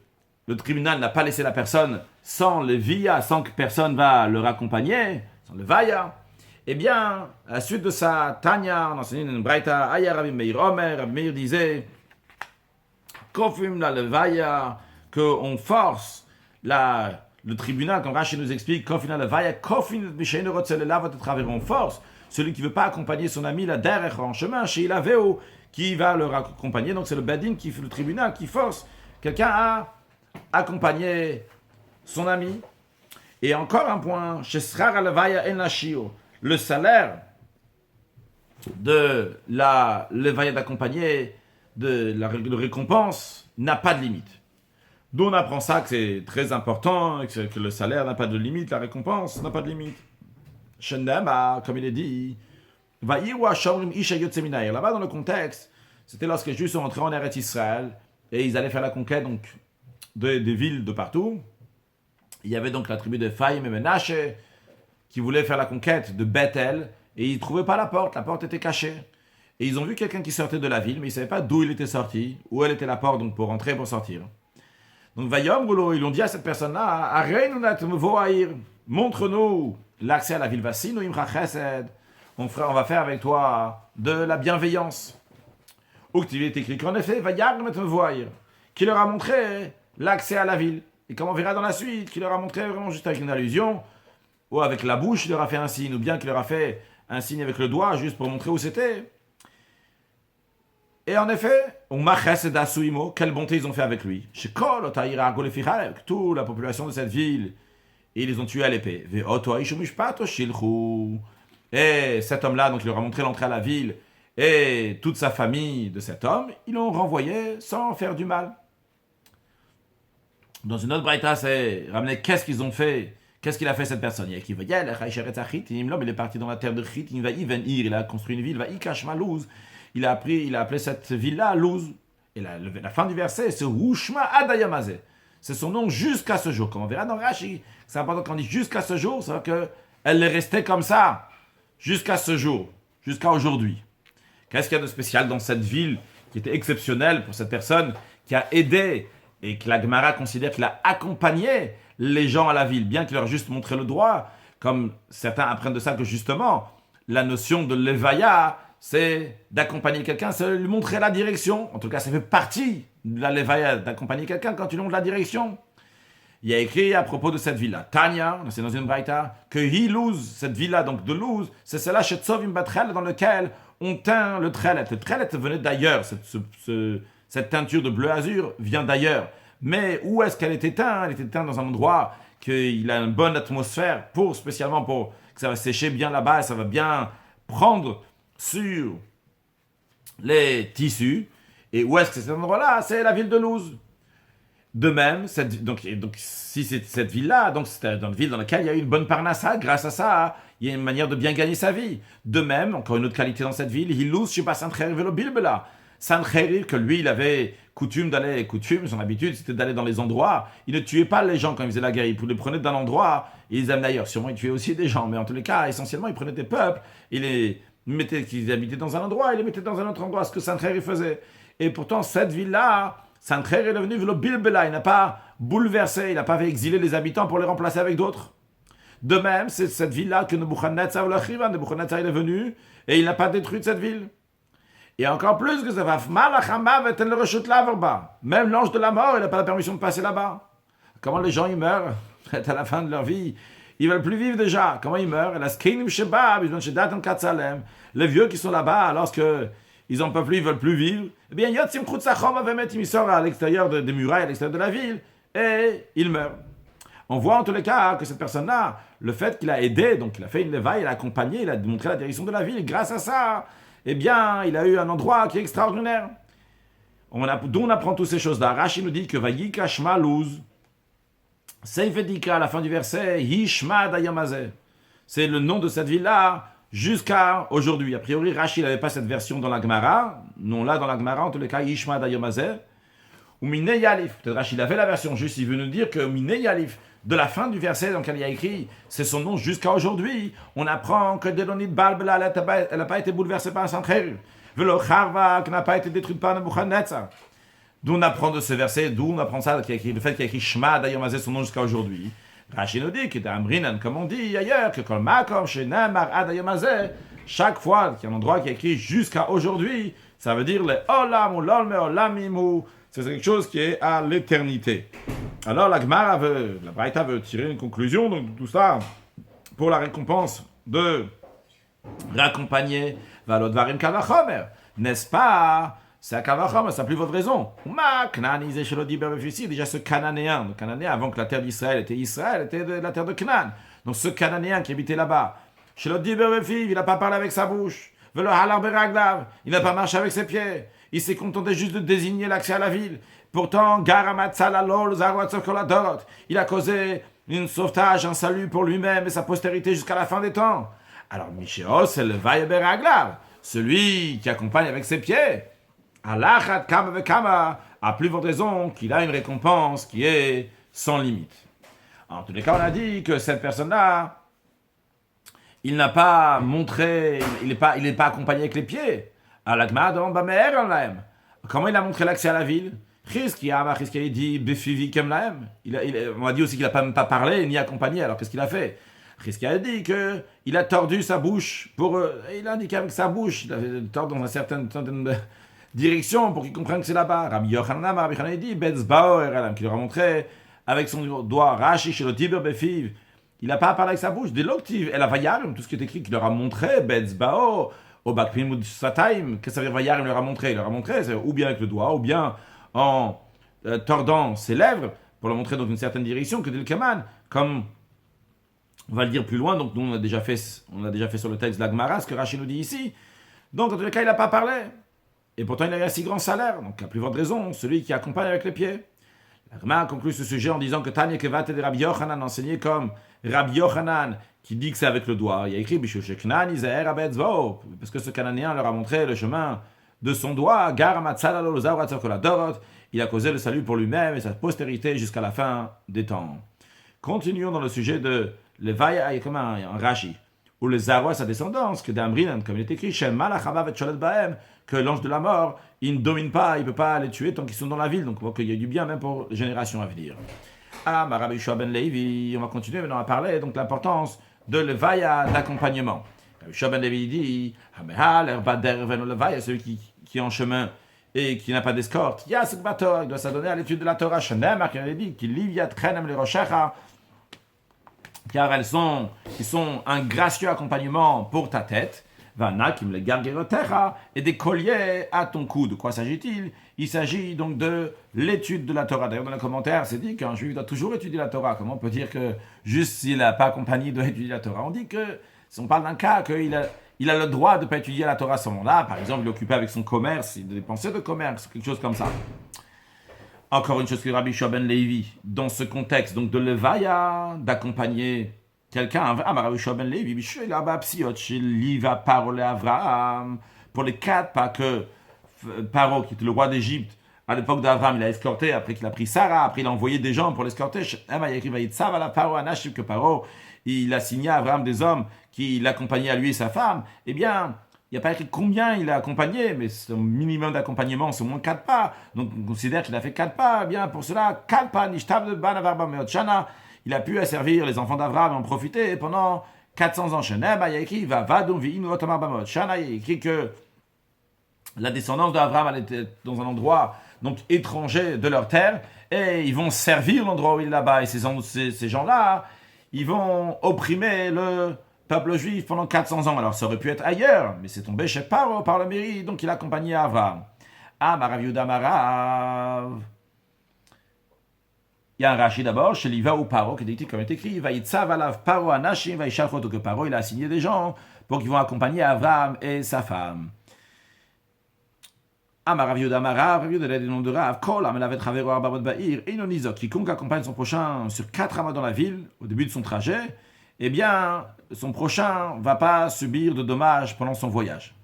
tribunal n'a pas laissé la personne sans le via, sans que personne va le raccompagner, sans le vaya, eh bien, à la suite de ça, Tanya, on enseignait une braïta, Aya Rabbi Meir Omer, Rabbi Meir disait, Kofim la le vaya, qu'on force le tribunal, comme Rashi nous explique, Kofim la le vaya, Kofim Mishainu Rotzelela va te travers en force, celui qui ne veut pas accompagner son ami, la derrière en chemin, chez Ilaveo, qui va le accompagner. Donc c'est le Bedin, le tribunal, qui force quelqu'un à accompagner son ami. Et encore un point, le salaire de la levaya d'accompagner, de la récompense, n'a pas de limite. D'où on apprend ça, que c'est très important, que le salaire n'a pas de limite, la récompense n'a pas de limite. Shendema, comme il est dit, là-bas dans le contexte, c'était lorsque les Juifs sont entrés en Eretz Israël et ils allaient faire la conquête donc des villes de partout. Il y avait donc la tribu de Ephraïm et Menache qui voulaient faire la conquête de Bethel et ils ne trouvaient pas la porte était cachée. Et ils ont vu quelqu'un qui sortait de la ville, mais ils ne savaient pas d'où il était sorti, où elle était la porte donc pour rentrer et pour sortir. Donc Vayom, ils ont dit à cette personne-là, montre-nous l'accès à la ville. On va faire avec toi de la bienveillance. Ou qu'il est écrit qu'en effet, qui leur a montré l'accès à la ville. Et comme on verra dans la suite, qui leur a montré vraiment juste avec une allusion, ou avec la bouche, il leur a fait un signe, ou bien qu'il leur a fait un signe avec le doigt, juste pour montrer où c'était. Et en effet, quelle bonté ils ont fait avec lui. Toute la population de cette ville, et ils les ont tués à l'épée. Et cet homme-là, donc il leur a montré l'entrée à la ville, et toute sa famille de cet homme, ils l'ont renvoyé sans faire du mal. Dans une autre braïta, c'est ramener qu'est-ce qu'ils ont fait, qu'est-ce qu'il a fait cette personne. L'homme, il est parti dans la terre de Chit, il a construit une ville, il a appelé cette ville-là Luz. Et la fin du verset, c'est Rushma Adayamazé. C'est son nom jusqu'à ce jour. Comme on verra dans Rashi, c'est important quand on dit jusqu'à ce jour, c'est qu'elle est restée comme ça jusqu'à ce jour, jusqu'à aujourd'hui. Qu'est-ce qu'il y a de spécial dans cette ville qui était exceptionnelle pour cette personne qui a aidé et que la Gemara considère qu'il a accompagné les gens à la ville, bien qu'il leur a juste montré le droit, comme certains apprennent de ça que justement, la notion de levaya, c'est d'accompagner quelqu'un, c'est lui montrer la direction. En tout cas, ça fait partie de la levaya, d'accompagner quelqu'un quand tu lui montres la direction. Il y a écrit à propos de cette ville-là, Tanya, c'est dans une braïta, que Luz, cette ville-là, donc de Luz, c'est celle-là chez Tzovim Batrel, dans lequel on teint le trelet. Le trelet venait d'ailleurs, cette teinture de bleu azur vient d'ailleurs. Mais où est-ce qu'elle était teinte? Elle était teinte dans un endroit qu'il a une bonne atmosphère, spécialement pour que ça va sécher bien là-bas, et ça va bien prendre sur les tissus. Et où est-ce que c'est cet endroit-là? C'est la ville de Luz. De même, donc, si c'est cette ville-là, donc c'est une ville dans laquelle il y a eu une bonne parnassa, grâce à ça, il y a une manière de bien gagner sa vie. De même, encore une autre qualité dans cette ville, Hilus Shiba Sancherir Velo Bilbela. Sancherir, que lui, il avait son habitude, c'était d'aller dans les endroits. Il ne tuait pas les gens quand il faisait la guerre, il les prenait d'un endroit et ils les amenait ailleurs. Sûrement, il tuait aussi des gens, mais en tous les cas, essentiellement, il prenait des peuples, il les mettait, qu'ils habitaient dans un endroit, il les mettait dans un autre endroit, ce que Sancherir faisait. Et pourtant, cette ville-là, Sancherir est devenu Velo Bilbela, il n'a pas bouleversé, il n'a pas fait exiler les habitants pour les remplacer avec d'autres. De même, c'est cette ville-là que Nebuchadnezzar est venu et il n'a pas détruit cette ville. Et encore plus que ça va, même l'ange de la mort, il n'a pas la permission de passer là-bas. Comment les gens ils meurent à la fin de leur vie? Ils veulent plus vivre déjà. Comment ils meurent? Les vieux qui sont là-bas, lorsque ils en peuvent plus, ils veulent plus vivre. Eh bien, il sort à l'extérieur des murailles, à l'extérieur de la ville, et il meurt. On voit en tous les cas que cette personne-là, le fait qu'il a aidé, donc il a fait une leva, il a accompagné, il a montré la direction de la ville, grâce à ça, eh bien, il a eu un endroit qui est extraordinaire. D'où on apprend toutes ces choses-là. Rashi nous dit que Vayika Shma Luz, Seifedika, à la fin du verset, Yishma Dayamazeh. C'est le nom de cette ville-là jusqu'à aujourd'hui. A priori, Rashi n'avait pas cette version dans la Gemara. Non, là, dans la Gemara, en tous les cas, Yishma Dayamazeh. Ou Mine Yalif. Peut-être Rashi avait la version juste, il veut nous dire que Mine Yalif, de la fin du verset dans lequel il y a écrit, c'est son nom jusqu'à aujourd'hui. On apprend que Delonit Balbela, elle n'a pas été bouleversée par un Sancherir. Velo Charva, qui n'a pas été détruite par Nebuchadnezzar. D'où on apprend de ce verset, d'où on apprend ça, le fait qu'il y a écrit Shema Dayomazé, son nom jusqu'à aujourd'hui. Rashi nous dit que d'Amrinan, comme on dit ailleurs, que Kol Makom Shenamar Adayomazé, chaque fois qu'il y a un endroit qui est écrit jusqu'à aujourd'hui, ça veut dire le Olam ou l'Olme Olamimu. C'est quelque chose qui est à l'éternité. Alors la Gemara la Braïta veut tirer une conclusion de tout ça pour la récompense de raccompagner Valodvarim Kavachomer. N'est-ce pas? C'est à Kavachomer, ça n'a plus votre raison. Déjà ce Cananéen, le Cananéen avant que la terre d'Israël était de la terre de Canaan. Donc ce Cananéen qui habitait là-bas, il n'a pas parlé avec sa bouche. Il n'a pas marché avec ses pieds. Il s'est contenté juste de désigner l'accès à la ville. Pourtant, il a causé un sauvetage, un salut pour lui-même et sa postérité jusqu'à la fin des temps. Alors, Michéos, c'est le Vayeber Aglav, celui qui accompagne avec ses pieds. Alachat Kama Vekama a plus votre raison qu'il a une récompense qui est sans limite. En tous les cas, on a dit que cette personne-là, il n'a pas montré, il n'est pas accompagné avec les pieds. Comment il a montré l'accès à la ville? Il dit on a dit aussi qu'il n'a même pas parlé ni accompagné. Alors qu'est-ce qu'il a fait? Chizki a dit qu'il a tordu sa bouche il a indiqué avec sa bouche, il a tordu dans une certaine direction pour qu'il comprenne que c'est là-bas. Rabbi Yochanan a dit qu'il leur a montré avec son doigt. Rashi chez le Tiber Befiv, il n'a pas parlé avec sa bouche. Des loctives, el avayarim, tout ce qui est écrit, qu'il leur a montré. Betzbao au Bakpim Sataim, qu'est-ce que ça veut dire Vayarim leur a montré? Il leur a montré, c'est ou bien avec le doigt, ou bien en tordant ses lèvres pour le montrer dans une certaine direction, que Dilkaman, comme on va le dire plus loin, donc nous on a déjà fait sur le texte de la Gemara, ce que Rashi nous dit ici. Donc en tout cas, il n'a pas parlé. Et pourtant, il a eu un si grand salaire. Donc à plus forte raison, celui qui accompagne avec les pieds. La Gemara conclut ce sujet en disant que Tanya Kevat et Rabbi Yochanan enseigné comme Rabbi Yochanan qui dit que c'est avec le doigt. Il y a écrit parce que ce Cananéen leur a montré le chemin de son doigt. Il a causé le salut pour lui-même et sa postérité jusqu'à la fin des temps. Continuons dans le sujet de Levaya, comme un Rashi, ou le Zarwa, sa descendance, que d'Amrinan, comme il est écrit, que l'ange de la mort, il ne domine pas, il ne peut pas les tuer tant qu'ils sont dans la ville. Donc on voit qu'il y a du bien même pour les générations à venir. Rabbi Yehoshua ben Levi, on va continuer maintenant à parler donc l'importance de Levaya d'accompagnement. Rabbi Yehoshua ben Levi dit, celui qui est en chemin et qui n'a pas d'escorte, il doit s'adonner à l'étude de la Torah. Il a dit car ils sont un gracieux accompagnement pour ta tête. Et des colliers à ton cou. De quoi s'agit-il? Il s'agit donc de l'étude de la Torah. D'ailleurs, dans les commentaires, c'est dit qu'un juif doit toujours étudier la Torah. Comment on peut dire que juste s'il n'a pas accompagné, il doit étudier la Torah? On dit que, si on parle d'un cas, qu'il a le droit de ne pas étudier la Torah à ce moment-là. Par exemple, il est occupé avec son commerce, il a des pensées de commerce, quelque chose comme ça. Encore une chose que Rabbi Shua ben Levi, dans ce contexte, donc de levaya, d'accompagner quelqu'un, Rabbi Shua ben Levi, il va parler à Abraham, pour les 4 pas que Paro, qui était le roi d'Égypte, à l'époque d'Abraham, il a escorté, après qu'il a pris Sarah, après il a envoyé des gens pour l'escorter, que Paro, il a signé à Abraham des hommes qui l'accompagnaient à lui et sa femme, eh bien, il n'y a pas écrit combien il a accompagné, mais son minimum d'accompagnement, c'est au moins 4 pas. Donc on considère qu'il a fait 4 pas. Eh bien, pour cela, 4 pas, Nishtav de Banavarba Meotchana, il a pu asservir les enfants d'Abraham et en profiter pendant 400 ans. Il y a écrit, que la descendance d'Abraham elle était dans un endroit donc étranger de leur terre, et ils vont servir l'endroit où il est là-bas. Et ces gens-là, ils vont opprimer le peuple juif pendant 400 ans. Alors ça aurait pu être ailleurs, mais c'est tombé chez Paro par le mairie, donc il a accompagné Abraham. Ah, Marav Yuda Marav. Il y a un Rashi d'abord, chez Liva ou Paro, qui est comme est écrit, Vaïtsav alav Paro anashim, Vaïchachot, que Paro, il a assigné des gens pour qu'ils vont accompagner Abraham et sa femme. Amarav Yuda Marav, Rav Yuda le nom de Rav, Kol, Amelavet Ravero Arbamot Ba'ir, et Inonizok, quiconque accompagne son prochain sur 4 amas dans la ville, au début de son trajet, eh bien, son prochain ne va pas subir de dommages pendant son voyage.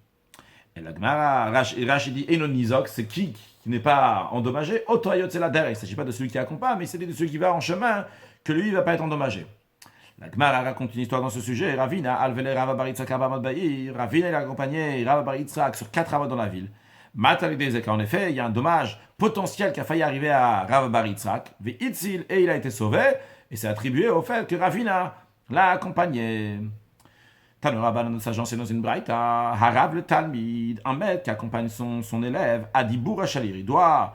Et la Gemara, Rashi dit Enonizok, c'est qui n'est pas endommagé? Otoyot, c'est la derrière. Il ne s'agit pas de celui qui accompagne, mais c'est de celui qui va en chemin, que lui, il ne va pas être endommagé. La Gemara raconte une histoire dans ce sujet. Ravina, Alvele Rava Bar Yitzhak Abamot Ba'ir. Ravina, il a accompagné Rava Bar Yitzhak sur 4 amas dans la ville. Matalidezek, en effet, il y a un dommage potentiel qui a failli arriver à Rava Bar Yitzhak. Ve'itzil, et il a été sauvé, et c'est attribué au fait que Ravina l'a accompagné. Tanuraban, notre sage enseigne dans une braïta, Harav le Talmid, un maître qui accompagne son élève, Adibour Shalir, il doit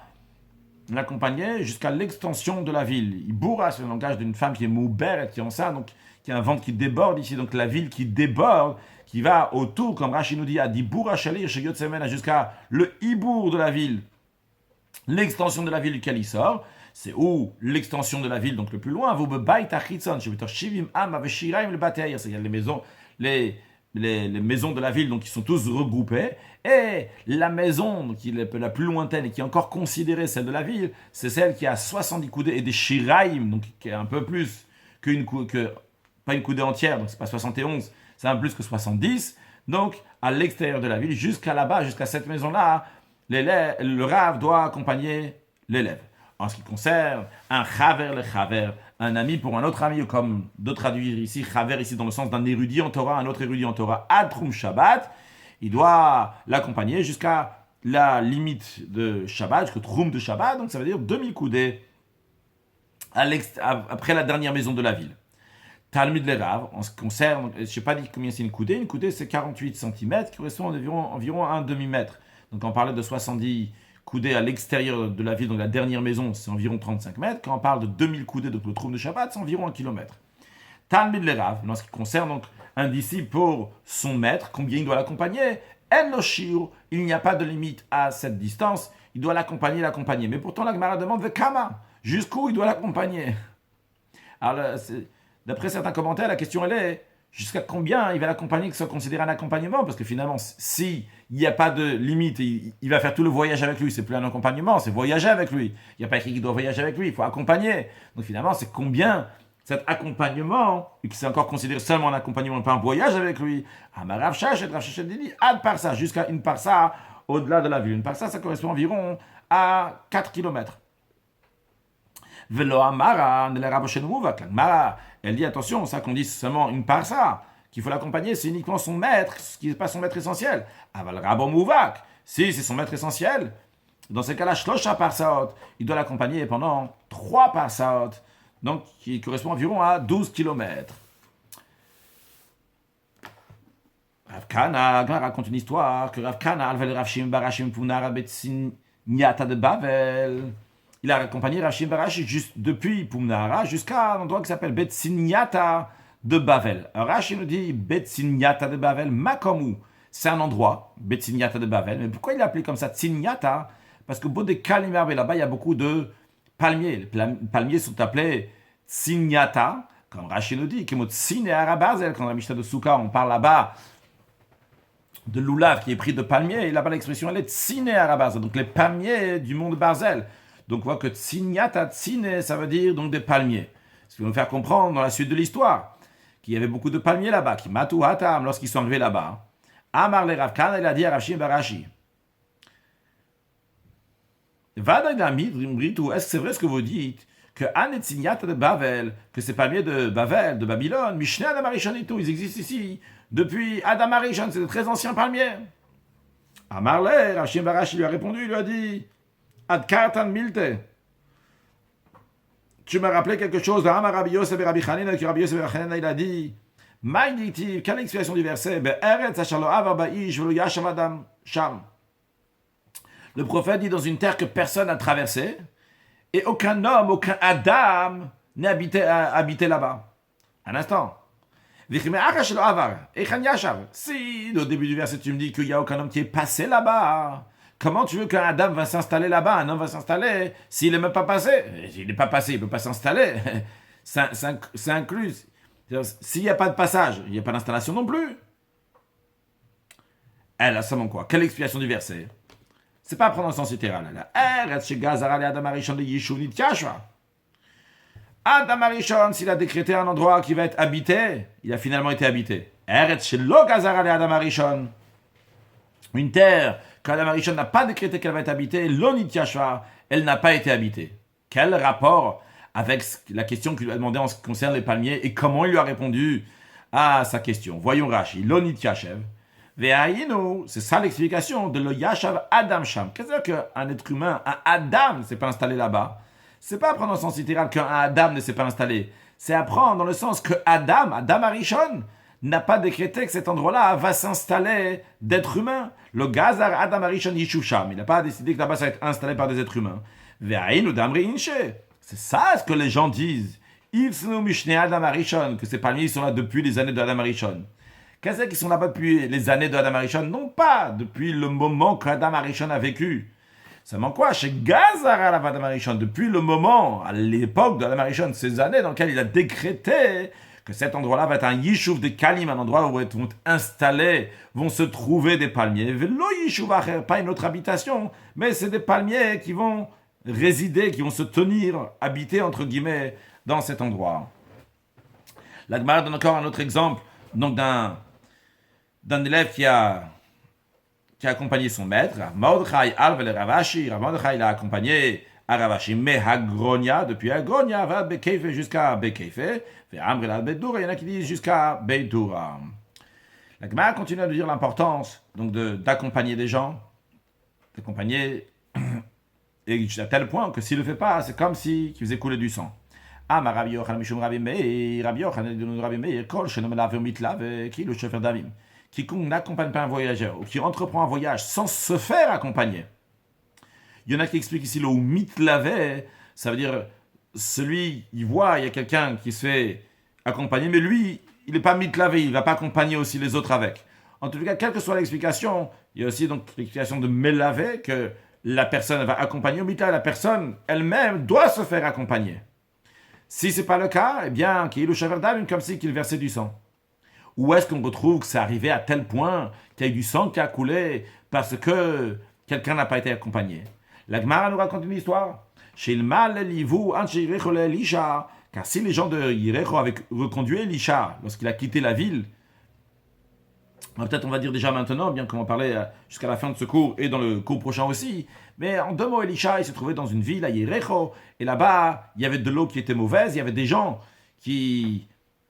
l'accompagner jusqu'à l'extension de la ville. Iboura, c'est le langage d'une femme qui est moubère, qui est enceinte, donc qui a un ventre qui déborde ici, donc la ville qui déborde, qui va autour, comme Rashi nous dit, Adibour Shalir, chez Yotsemen, jusqu'à le Ibour de la ville, l'extension de la ville duquel il sort. C'est où l'extension de la ville, donc le plus loin, c'est-à-dire les maisons, les maisons de la ville, donc qui sont tous regroupées, et la maison qui est la plus lointaine et qui est encore considérée celle de la ville, c'est celle qui a 70 coudées et des shiraim, donc qui est un peu plus pas une coudée entière, donc c'est pas 71, c'est un peu plus que 70, donc à l'extérieur de la ville, jusqu'à là-bas, jusqu'à cette maison-là, le Rav doit accompagner l'élève. En ce qui concerne un chaver le chaver, un ami pour un autre ami, ou comme de traduire ici, chaver ici dans le sens d'un érudit en Torah, un autre érudit en Torah, Adrum Shabbat, il doit l'accompagner jusqu'à la limite de Shabbat, jusqu'au Trum de Shabbat, donc ça veut dire 2000 coudées après la dernière maison de la ville. Talmud le Rav, en ce qui concerne, je ne sais pas dit combien c'est une coudée c'est 48 cm, qui correspond environ à un demi-mètre. Donc on parlait de 70 coudées à l'extérieur de la ville, donc la dernière maison, c'est environ 35 mètres. Quand on parle de 2000 coudées, donc le trône de Shabbat, c'est environ 1 kilomètre. Talmud le Rav, en ce qui concerne donc un disciple pour son maître, combien il doit l'accompagner, En lo shiur, il n'y a pas de limite à cette distance, il doit l'accompagner. Mais pourtant la Gemara demande Vekama, jusqu'où il doit l'accompagner. Alors, d'après certains commentaires, la question elle est jusqu'à combien il va l'accompagner que ce soit considéré un accompagnement, parce que finalement, s'il n'y a pas de limite, il va faire tout le voyage avec lui, c'est plus un accompagnement, c'est voyager avec lui. Il n'y a pas écrit qu'il doit voyager avec lui, il faut accompagner. Donc finalement, c'est combien cet accompagnement, et que c'est encore considéré seulement un accompagnement, pas un voyage avec lui. Amarav Shachet, Rav Shachet dit, ad parsa, jusqu'à une parsa au-delà de la ville. Une parsa, ça correspond environ à 4 km. Velo Amara, elle dit attention, ça qu'on dit seulement une parsa, qu'il faut l'accompagner, c'est uniquement son maître, ce qui n'est pas son maître essentiel. Aval Rabom Mouvak, si c'est son maître essentiel, dans ce cas-là, Shlosha parsaot, il doit l'accompagner pendant 3 parsaot, donc qui correspond environ à 12 km. Rav Kana raconte une histoire que Rav Kana, Alvel Rav Shim Barashim Punara Betsin Nyata de Bavel. Il a accompagné Rav Shim Barashi juste depuis Pumnara jusqu'à un endroit qui s'appelle Betsinyata de Bavel. Rashi nous dit Betsinyata de Bavel, Makomu. C'est un endroit, Betsinyata de Bavel. Mais pourquoi il l'a appelé comme ça, Tsinyata? Parce que Bodé Kalimar, là-bas, il y a beaucoup de palmiers. Les palmiers sont appelés Tsinyata, comme Rashi nous dit, Kemot Tsine Arabazel. Quand dans la Mishnah de Souka, on parle là-bas de l'oulav qui est pris de palmiers, et là-bas l'expression elle est Tsine Arabazel, donc les palmiers du mont de Barzel. Donc on voit que tsinyata tsine, ça veut dire donc des palmiers. Ce qui va nous faire comprendre dans la suite de l'histoire qu'il y avait beaucoup de palmiers là-bas, qui matu hatam lorsqu'ils sont arrivés là-bas. Amar le Rav Kana, il a dit à Rav Shimon bar Ashi. Est-ce que c'est vrai ce que vous dites que Anetsinyata de Bavel, que ces palmiers de Bavel, de Babylone, Mishneh Adam Arishon et tout, ils existent ici depuis Adam Arishon, c'est de très anciens palmiers. Amarle, Rav Shimon bar Ashi lui a répondu, il lui a dit Ad Kartan Milte. Tu m'as rappelé quelque chose de Amar Rabbi Yosef et Rabbi Chanina, que Rabbi Yosef et Rabbi Chanina, il a dit Maïditiv, quelle explication du verset Be'eretz asher lo avar ba'ish velo yashav adam sham. Le prophète dit dans une terre que personne n'a traversée et aucun homme, aucun Adam n'est habité là-bas. Un instant. Si au début du verset tu me dis qu'il n'y a aucun homme qui est passé là-bas, comment tu veux qu'un Adam va s'installer là-bas, un homme va s'installer s'il n'est même pas passé? S'il n'est pas passé, il ne peut pas s'installer. C'est inclus. S'il n'y a pas de passage, il n'y a pas d'installation non plus. Elle a seulement quoi? Quelle explication du verset? C'est pas à prendre en sens littéral. Adam Arishon, s'il a décrété un endroit qui va être habité, il a finalement été habité. Une terre qu'Adam Arishon n'a pas décrété qu'elle va être habitée, elle n'a pas été habitée. Quel rapport avec la question qu'il lui a demandé en ce qui concerne les palmiers et comment il lui a répondu à sa question? Voyons Rashi. Lonit Yashev. C'est ça l'explication de le Yashav Adam Sham. Qu'est-ce que qu'un être humain, un Adam, ne s'est pas installé là-bas? C'est pas apprendre dans le sens littéral qu'un Adam ne s'est pas installé. C'est apprendre dans le sens que Adam Arishon, n'a pas décrété que cet endroit-là va s'installer d'êtres humains. Le Gazar Adam Arishon Yishuv Sham. Il n'a pas décidé que là-bas ça va être installé par des êtres humains. C'est ça ce que les gens disent. Adam Arishon, que ces palmiers sont là depuis les années de Adam Arishon. Qu'est-ce qu'ils sont là-bas depuis les années de Adam Arishon? Non pas depuis le moment qu'Adam Arishon a vécu. Seulement quoi? Chez Gazar Adam Arishon, depuis le moment, à l'époque de Adam Arishon, ces années dans lesquelles il a décrété que cet endroit-là va être un Yishuv de Kalim, un endroit où vont installer, vont se trouver des palmiers. Velo Yishuv acher, pas une autre habitation, mais c'est des palmiers qui vont résider, qui vont se tenir, habiter entre guillemets dans cet endroit. La Gemara donne encore un autre exemple, donc d'un élève qui a accompagné son maître, Mordechai Alvel Ravashi. Mordechai l'a accompagné à Ravashi, mais Hagronia, depuis Hagronia, va Bekeife jusqu'à Bekeife, et Amrel al Bedoura, il y en a qui disent jusqu'à Bedoura. La Gemara continue à dire l'importance donc d'accompagner des gens, d'accompagner, et à tel point que s'il ne le fait pas, c'est comme s'il faisait couler du sang. Amar Rabbi Yochanan Mishum Rabbi Meir, Rabbi Yochanan Rabbi Meir, Kol Shenom Elav Mitlav, qui le chauffeur d'Avim. Quiconque n'accompagne pas un voyageur ou qui entreprend un voyage sans se faire accompagner. Il y en a qui expliquent ici le mitlavé, ça veut dire celui, il voit, il y a quelqu'un qui se fait accompagner, mais lui, il n'est pas mitlavé, il ne va pas accompagner aussi les autres avec. En tout cas, quelle que soit l'explication, il y a aussi donc l'explication de melavé, que la personne va accompagner, au mitlavé, la personne elle-même doit se faire accompagner. Si ce n'est pas le cas, eh bien, qu'il y ait le shaver d'âme, comme si qu'il versait du sang. Où est-ce qu'on retrouve que c'est arrivé à tel point qu'il y a eu du sang qui a coulé parce que quelqu'un n'a pas été accompagné? La Gemara nous raconte une histoire. Chez le mal, Elisha, car si les gens de Yericho avaient reconduit Elisha lorsqu'il a quitté la ville, peut-être on va dire déjà maintenant, bien qu'on en parlait jusqu'à la fin de ce cours et dans le cours prochain aussi, mais en 2 mots, Elisha, il se trouvait dans une ville à Yericho, et là-bas, il y avait de l'eau qui était mauvaise, il y avait des gens qui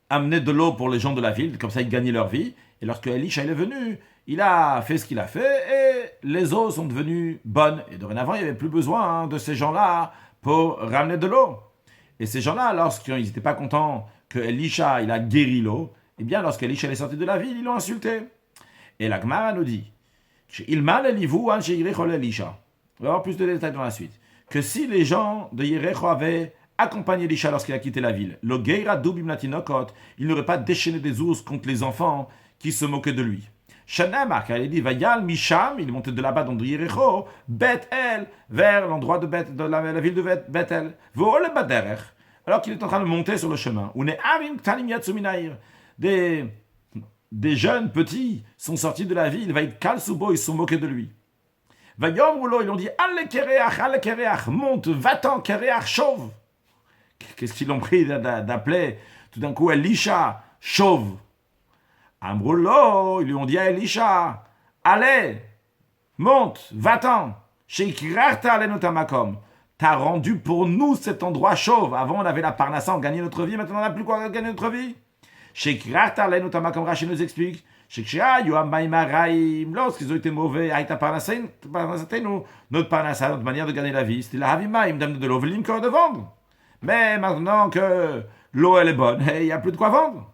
amenaient de l'eau pour les gens de la ville, comme ça ils gagnaient leur vie, et lorsque Elisha est venu, il a fait ce qu'il a fait, et les eaux sont devenues bonnes, et dorénavant, il n'y avait plus besoin de ces gens-là pour ramener de l'eau. Et ces gens-là, lorsqu'ils n'étaient pas contents que Elisha, il a guéri l'eau, eh bien, lorsqu'Elisha est sorti de la ville, ils l'ont insulté. Et la Gemara nous dit, il m'a Elisha. On va avoir plus de détails dans la suite. Que si les gens de Yericho avaient accompagné Elisha lorsqu'il a quitté la ville, le Geira Dubim Latinokot, il n'aurait pas déchaîné des ours contre les enfants qui se moquaient de lui. Shanamar, car il dit, Vayal Misham, il est monté de là-bas dans Yericho, Beth-El, vers l'endroit de la ville de Beth-El. Vo'ole Baderech, alors qu'il est en train de monter sur le chemin. Où n'est Arim Ktanim Yatsuminair. Des jeunes petits sont sortis de la ville, Vaïd Kalsubo, ils se sont moqués de lui. Vayom Roulo, ils ont dit Alle Kereach, monte, va-t'en, Kereach, chauve. Qu'est-ce qu'ils l'ont pris d'appeler tout d'un coup Elisha, chauve. Amroulo, ils lui ont dit à Elisha, allez, monte, va-t'en. Sheikirarta alenu tamakom. T'as rendu pour nous cet endroit chauve. Avant, on avait la parnassa, on gagnait notre vie. Maintenant, on n'a plus quoi gagner notre vie. Sheikirarta alenu tamakom. Rachid nous explique. Lorsqu'ils ont été mauvais, notre parnassa, notre manière de gagner la vie, c'était la havima, ils me donnent de l'eau, encore de vendre. Mais maintenant que l'eau elle est bonne, il n'y a plus de quoi vendre.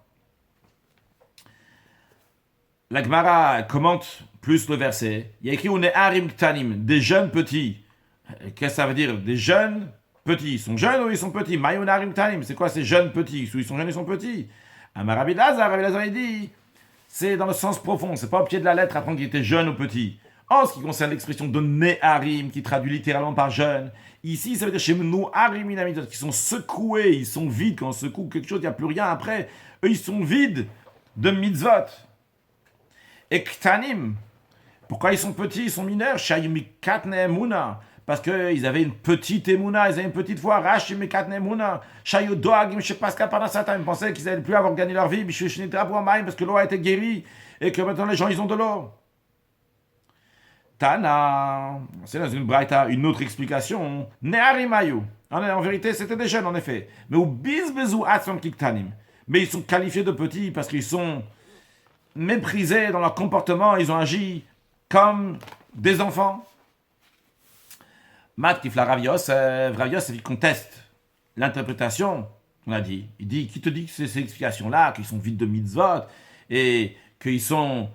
La Gemara commente plus le verset. Il y a écrit on est harim ktanim, des jeunes petits. Qu'est-ce que ça veut dire? Des jeunes petits. Ils sont jeunes ou ils sont petits? Mayon harim ktanim, c'est quoi ces jeunes petits? Soit ils sont jeunes, ils sont petits. Rabbi Lazar il dit, c'est dans le sens profond, c'est pas au pied de la lettre apprendre qu'il était jeune ou petit. En ce qui concerne l'expression de Neharim, qui traduit littéralement par jeune, ici ça veut dire chez nous Harim inamitot, qui sont secoués, ils sont vides. Quand on secoue quelque chose, il n'y a plus rien après. Eux, ils sont vides de mitzvot. Et Ktanim, pourquoi ils sont petits, ils sont mineurs? Shayimikatne Emuna, parce qu'ils avaient une petite Emuna, ils avaient une petite foi. Rashimikatne Emuna, Shayodoagim, je sais pas ce qu'à pendant ça, ils pensaient qu'ils n'allaient plus avoir gagné leur vie, parce que l'eau a été guérie et que maintenant les gens ils ont de l'eau. Tana, c'est dans une braïta, une autre explication. Ne'arimayu. En vérité, c'était des jeunes, en effet. Mais ou bizbezu atzvam kiktanim. Mais ils sont qualifiés de petits parce qu'ils sont méprisés dans leur comportement. Ils ont agi comme des enfants. Mat kifla Ravios, il conteste l'interprétation. On a dit. Il dit, qui te dit que c'est ces explications-là, qu'ils sont vides de mitzvot et qu'ils sont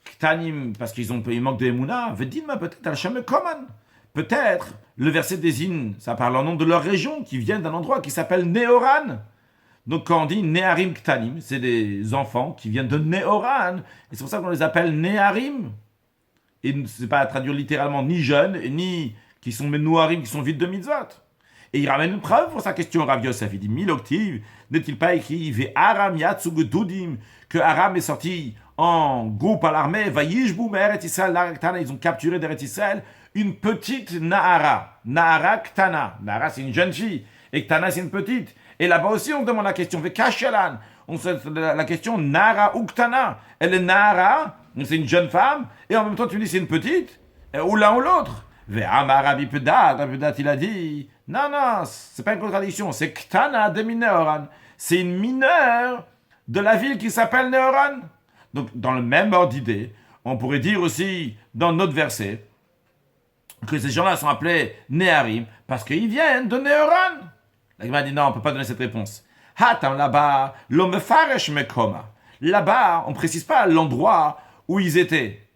Ktanim, parce qu'ils manquent de Emouna, Vedinma peut-être Al-Shem Koman. Peut-être le verset désigne, ça parle en nom de leur région, qui viennent d'un endroit qui s'appelle Neoran. Donc quand on dit Neharim Ktanim, c'est des enfants qui viennent de Neoran. Et c'est pour ça qu'on les appelle Neharim. Et c'est pas à traduire littéralement ni jeunes, ni qui sont Menouharim, qui sont vides de mitzvot. Et il ramène une preuve pour sa question, Rav Yosef. Il dit Miloktiv, n'est-il pas écrit Ve Aram Yatsug Dudim, que Aram est sorti en groupe à l'armée, Vayishbu Me'eret Israël, ils ont capturé d'Eretz Israël une petite Nahara. Nahara Ktana. Nahara, c'est une jeune fille. Et Ktana, c'est une petite. Et là-bas aussi, on demande la question, Vekashalan. On se la question, Nahara ou Ktana. Elle est Nahara, c'est une jeune femme, et en même temps, tu dis c'est une petite, ou l'un ou l'autre. Ve'amar Rabbi Pedat, il a dit, non, c'est pas une contradiction, c'est Ktana de Neoran. C'est une mineure de la ville qui s'appelle Neoran. Donc, dans le même ordre d'idée, on pourrait dire aussi, dans notre verset, que ces gens-là sont appelés Neharim, parce qu'ils viennent de Neoran. La Gemara dit non, on ne peut pas donner cette réponse. Hatam là-bas, l'homme faresh mekoma. Là-bas, on ne précise pas l'endroit où ils étaient.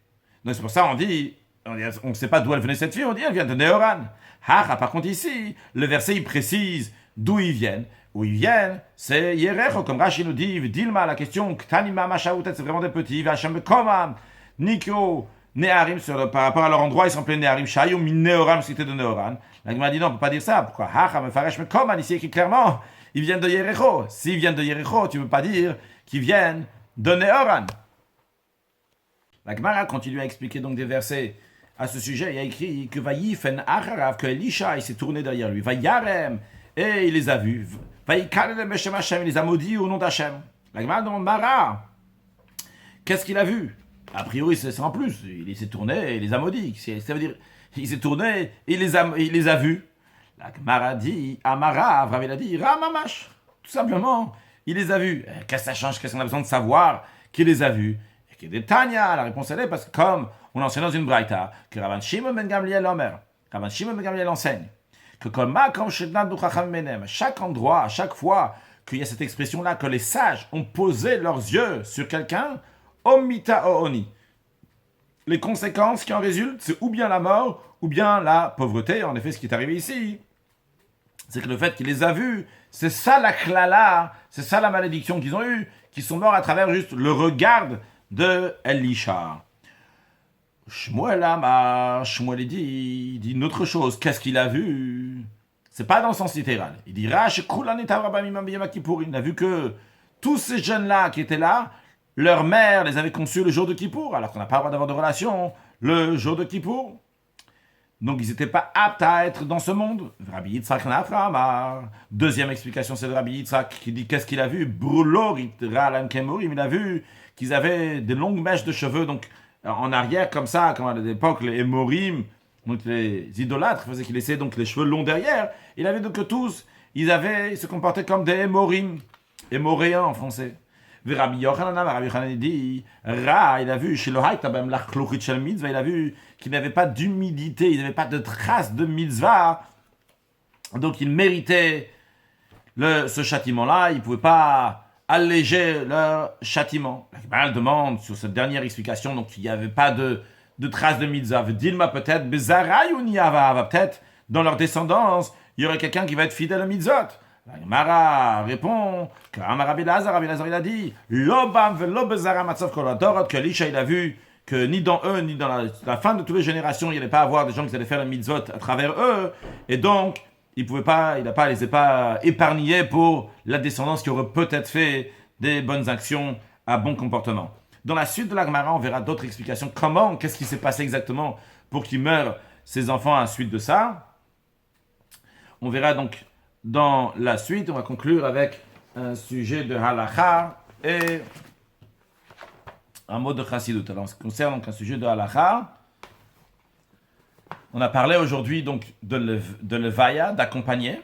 Donc c'est pour ça on dit, on ne sait pas d'où elle venait cette fille, on dit elle vient de Neoran. Par contre ici, le verset il précise d'où ils viennent. Où ils viennent, c'est Yerecho, comme Rashi nous dit, Dilma, la question, Ktanima, Mashaoutet, c'est vraiment des petits, Vachem Komam, Nikyo, Neharim, par rapport à leur endroit, ils sont appelés Neharim, Shayou, Min Neoram, c'était de Neoran. La Gemara dit non, on ne peut pas dire ça. Pourquoi? Hacham, Faresh, Komam, ici écrit clairement, ils viennent de Yerecho. S'ils viennent de Yerecho, tu ne peux pas dire qu'ils viennent de Neoran. La Gemara continue à expliquer donc des versets à ce sujet. Il y a écrit que Vayifen Acharav, que Elisha, il s'est tourné derrière lui, Vayarem, et il les a vus. Il les a maudits au nom d'Hachem. La Gemara demande Mara, qu'est-ce qu'il a vu? A priori, c'est en plus. Il s'est tourné et il les a maudits. Ça veut dire, il s'est tourné et il les a vus. La Gemara dit, Amara, Avram il a dit, Ramamash. Tout simplement, il les a vus. Qu'est-ce que ça change? Qu'est-ce qu'on a besoin de savoir qu'il les a vus? Et qu'il y a des Tanya. La réponse elle est parce que comme on enseigne dans une braïta, que Rabban Shimon ben Gamliel Omer, Rabban Shimon ben Gamliel enseigne, que chaque endroit, à chaque fois qu'il y a cette expression-là, que les sages ont posé leurs yeux sur quelqu'un, omita ooni. Les conséquences qui en résultent, c'est ou bien la mort, ou bien la pauvreté. En effet, ce qui est arrivé ici, c'est que le fait qu'il les a vus, c'est ça la klala, c'est ça la malédiction qu'ils ont eue, qu'ils sont morts à travers juste le regard de Elisha. Shmuel dit une autre chose. Qu'est-ce qu'il a vu? C'est pas dans le sens littéral. Il dira, il a vu que tous ces jeunes-là qui étaient là, leur mère les avait conçus le jour de Kippour, alors qu'on n'a pas le droit d'avoir de relation le jour de Kippour. Donc ils n'étaient pas aptes à être dans ce monde. Rabbi Yitzhak Naframar. Deuxième explication, c'est de Rabbi Yitzhak qui dit qu'est-ce qu'il a vu? Brulorit Ra'alam Kemorim. Il a vu qu'ils avaient des longues mèches de cheveux, donc en arrière, comme ça, comme à l'époque, les Emorim, donc les idolâtres, faisaient qu'ils laissaient donc les cheveux longs derrière. Il a vu donc que tous, ils se comportaient comme des Emorim. Émoréens en français. Rabbi Yochanan dit, Ra, il a vu, chez le Haïtabem, l'Achlochit Shel Mitzvah, il a vu qu'il n'avait pas d'humilité, il n'avait pas de trace de mitzvah, donc il méritait ce châtiment-là, il ne pouvait pas alléger leur châtiment. La Gemara demande sur cette dernière explication, donc il n'y avait pas de trace de mitzvah. Dilma peut-être, peut-être dans leur descendance, il y aurait quelqu'un qui va être fidèle au mitzvot. La Gemara répond que Rabbi Lazar il a dit Lobam velo bezara matzav kol hadorot, que l'Isha il a vu que ni dans eux ni dans la fin de toutes les générations il n'y allait pas avoir des gens qui allaient faire le mitzvot à travers eux, et donc il les a pas épargnés pour la descendance qui aurait peut-être fait des bonnes actions à bon comportement. Dans la suite de la Gemara, on verra d'autres explications. Qu'est-ce qui s'est passé exactement pour qu'ils meurent ces enfants à la suite de ça. On verra donc dans la suite. On va conclure avec un sujet de halakha et un mot de chassidut. Alors, en ce qui concerne donc un sujet de halakha, on a parlé aujourd'hui donc de levaya, d'accompagner.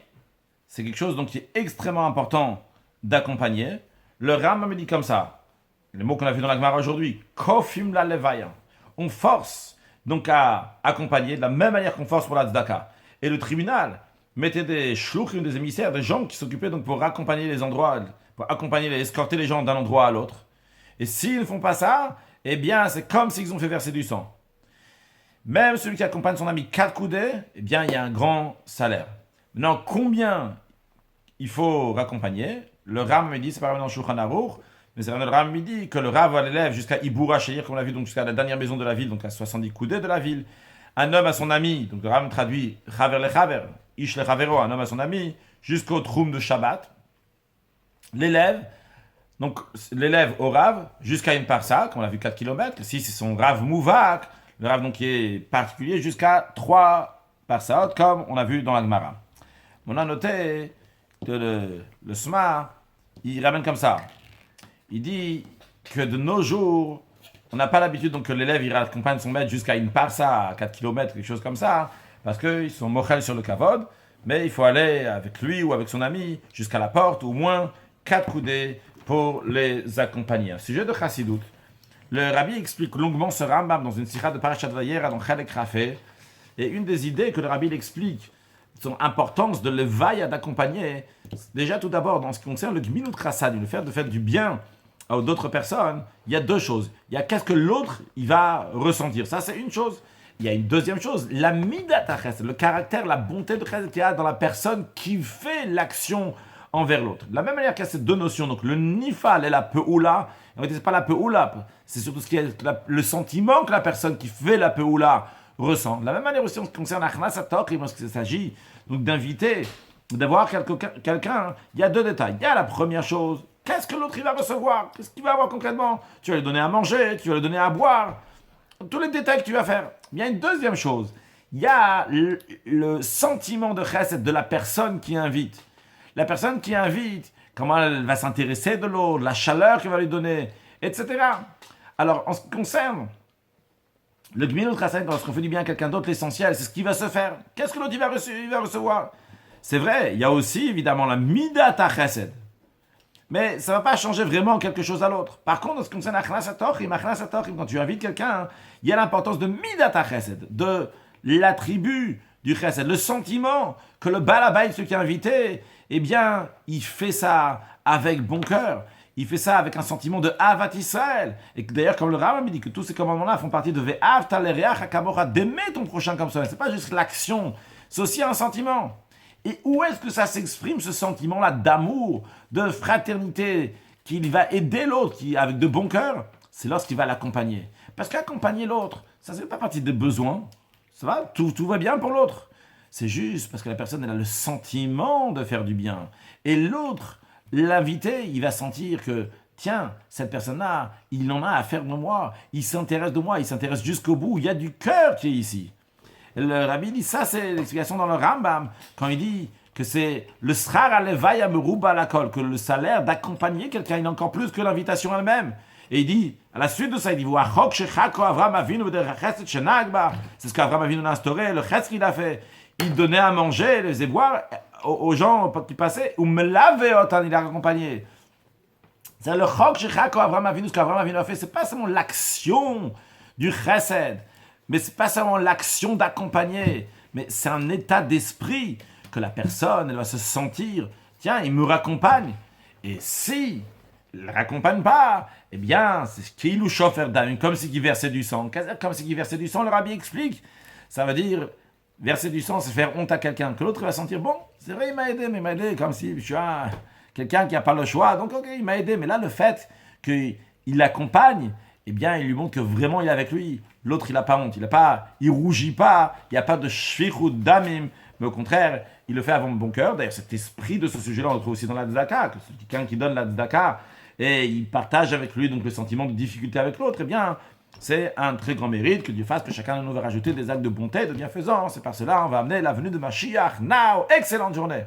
C'est quelque chose donc qui est extrêmement important d'accompagner. Le Ram me dit comme ça, les mots qu'on a vu dans la Gemara aujourd'hui, kofim la levaya. On force donc à accompagner de la même manière qu'on force pour la tzedaka. Et le tribunal mettait des shluchim, des émissaires, des gens qui s'occupaient donc pour accompagner les endroits, pour escorter les gens d'un endroit à l'autre. Et s'ils ne font pas ça, eh bien c'est comme s'ils ont fait verser du sang. Même celui qui accompagne son ami 4 coudées, eh bien il y a un grand salaire. Maintenant, combien il faut raccompagner? Le Ram me dit, c'est pas vraiment dans Shulchan Aruch, mais c'est le Ram me dit que le Rav l'élève jusqu'à Iboura Sheir, comme on l'a vu, donc jusqu'à la dernière maison de la ville, donc à 70 coudées de la ville. Un homme à son ami, donc le Ram traduit Chaver le Chaver, Ish le Chavero, un homme à son ami, jusqu'au Troum de Shabbat. L'élève au Rav jusqu'à une parsa, comme on l'a vu 4 km. Si c'est son Rav Mouvak, le Rav donc qui est particulier, jusqu'à 3 parsaot, comme on a vu dans la Gemara. On a noté que le Sma, il ramène comme ça. Il dit que de nos jours, on n'a pas l'habitude donc, que l'élève il accompagne son maître jusqu'à une parsa, à 4 km, quelque chose comme ça, parce qu'ils sont mochel sur le kavod, mais il faut aller avec lui ou avec son ami jusqu'à la porte, au moins 4 coudées pour les accompagner. Un sujet de chassidut. Le Rabbi explique longuement ce Rambam dans une sikha de Parashat Vayera dans Chalek Rafé, et une des idées que le Rabbi explique, son importance de levaya d'accompagner, déjà tout d'abord dans ce qui concerne le gminut chasad, le fait de faire du bien à d'autres personnes, il y a deux choses. Il y a qu'est-ce que l'autre il va ressentir. Ça, c'est une chose. Il y a une deuxième chose, la midat chesed, le caractère, la bonté de chesed qu'il y a dans la personne qui fait l'action envers l'autre. De la même manière qu'il y a ces deux notions, donc le nifal et la peoula, en fait, c'est pas la peoula, c'est surtout ce qui est le sentiment que la personne qui fait la peoula ressent. De la même manière aussi en ce qui concerne achnasat tokrim, lorsqu'il s'agit donc d'inviter, d'avoir quelqu'un, il y a deux détails. Il y a la première chose, qu'est-ce que l'autre il va recevoir? Qu'est-ce qu'il va avoir concrètement? Tu vas lui donner à manger, tu vas lui donner à boire, tous les détails que tu vas faire. Il y a une deuxième chose, il y a le sentiment de chesed de la personne qui invite. La personne qui invite, comment elle va s'intéresser de l'autre, la chaleur qu'elle va lui donner, etc. Alors, en ce qui concerne le gminut chassid, lorsqu'on fait du bien à quelqu'un d'autre, l'essentiel, c'est ce qui va se faire. Qu'est-ce que l'autre il va recevoir? C'est vrai, il y a aussi évidemment la midat chesed. Mais ça ne va pas changer vraiment quelque chose à l'autre. Par contre, en ce qui concerne achnasat tochim, quand tu invites quelqu'un, il y a l'importance de midat chesed, de l'attribut du chesed, le sentiment que le balabay, celui qui est invité, eh bien, il fait ça avec bon cœur. Il fait ça avec un sentiment de Avat Israël. Et d'ailleurs, comme le Rambam dit que tous ces commandements-là font partie de Ve'avta l'ereach hakamocha, d'aimer ton prochain comme ça. C'est pas juste l'action, c'est aussi un sentiment. Et où est-ce que ça s'exprime, ce sentiment-là d'amour, de fraternité, qu'il va aider l'autre avec de bon cœur? C'est lorsqu'il va l'accompagner. Parce qu'accompagner l'autre, ça ne fait pas partie des besoins. Ça va, tout va bien pour l'autre. C'est juste parce que la personne elle a le sentiment de faire du bien. Et l'autre, l'invité, il va sentir que, tiens, cette personne-là, il en a à faire de moi, il s'intéresse de moi, il s'intéresse jusqu'au bout, il y a du cœur qui est ici. Et le rabbi dit ça, c'est l'explication dans le Rambam, quand il dit que c'est le srar alevay ameruba alakol, que le salaire d'accompagner quelqu'un, il est encore plus que l'invitation elle-même. Et il dit, à la suite de ça, il dit, c'est ce qu'Avraham Avinu a instauré, le chesed qu'il a fait. Il donnait à manger, il faisait boire aux gens qui passaient, ou me lavait autant, il a accompagné. C'est le chok shechako Avraham Avinu, ce qu'Avraham Avinu a fait, c'est pas seulement l'action du chesed, mais c'est pas seulement l'action d'accompagner, mais c'est un état d'esprit que la personne, elle va se sentir, tiens, il me raccompagne. Et si il ne raccompagne pas, eh bien, c'est qu'il ou chauffeur d'âme, comme si il versait du sang. Comme si il versait du sang, le rabbi explique. Ça veut dire, verser du sang, c'est faire honte à quelqu'un, que l'autre va sentir, bon, c'est vrai, il m'a aidé, mais il m'a aidé comme si je suis quelqu'un qui n'a pas le choix, donc ok, il m'a aidé. Mais là, le fait qu'il l'accompagne, eh bien, il lui montre que vraiment il est avec lui. L'autre, il n'a pas honte, il rougit pas, il n'y a pas de shvichut damim, mais au contraire, il le fait avant le bon cœur. D'ailleurs, cet esprit de ce sujet-là, on le trouve aussi dans la tzedaka, que c'est quelqu'un qui donne la tzedaka, et il partage avec lui donc le sentiment de difficulté avec l'autre, eh bien, c'est un très grand mérite que Dieu fasse que chacun de nous va rajouter des actes de bonté, de bienfaisance. Et par cela, on va amener la venue de Mashiach. Now, excellente journée!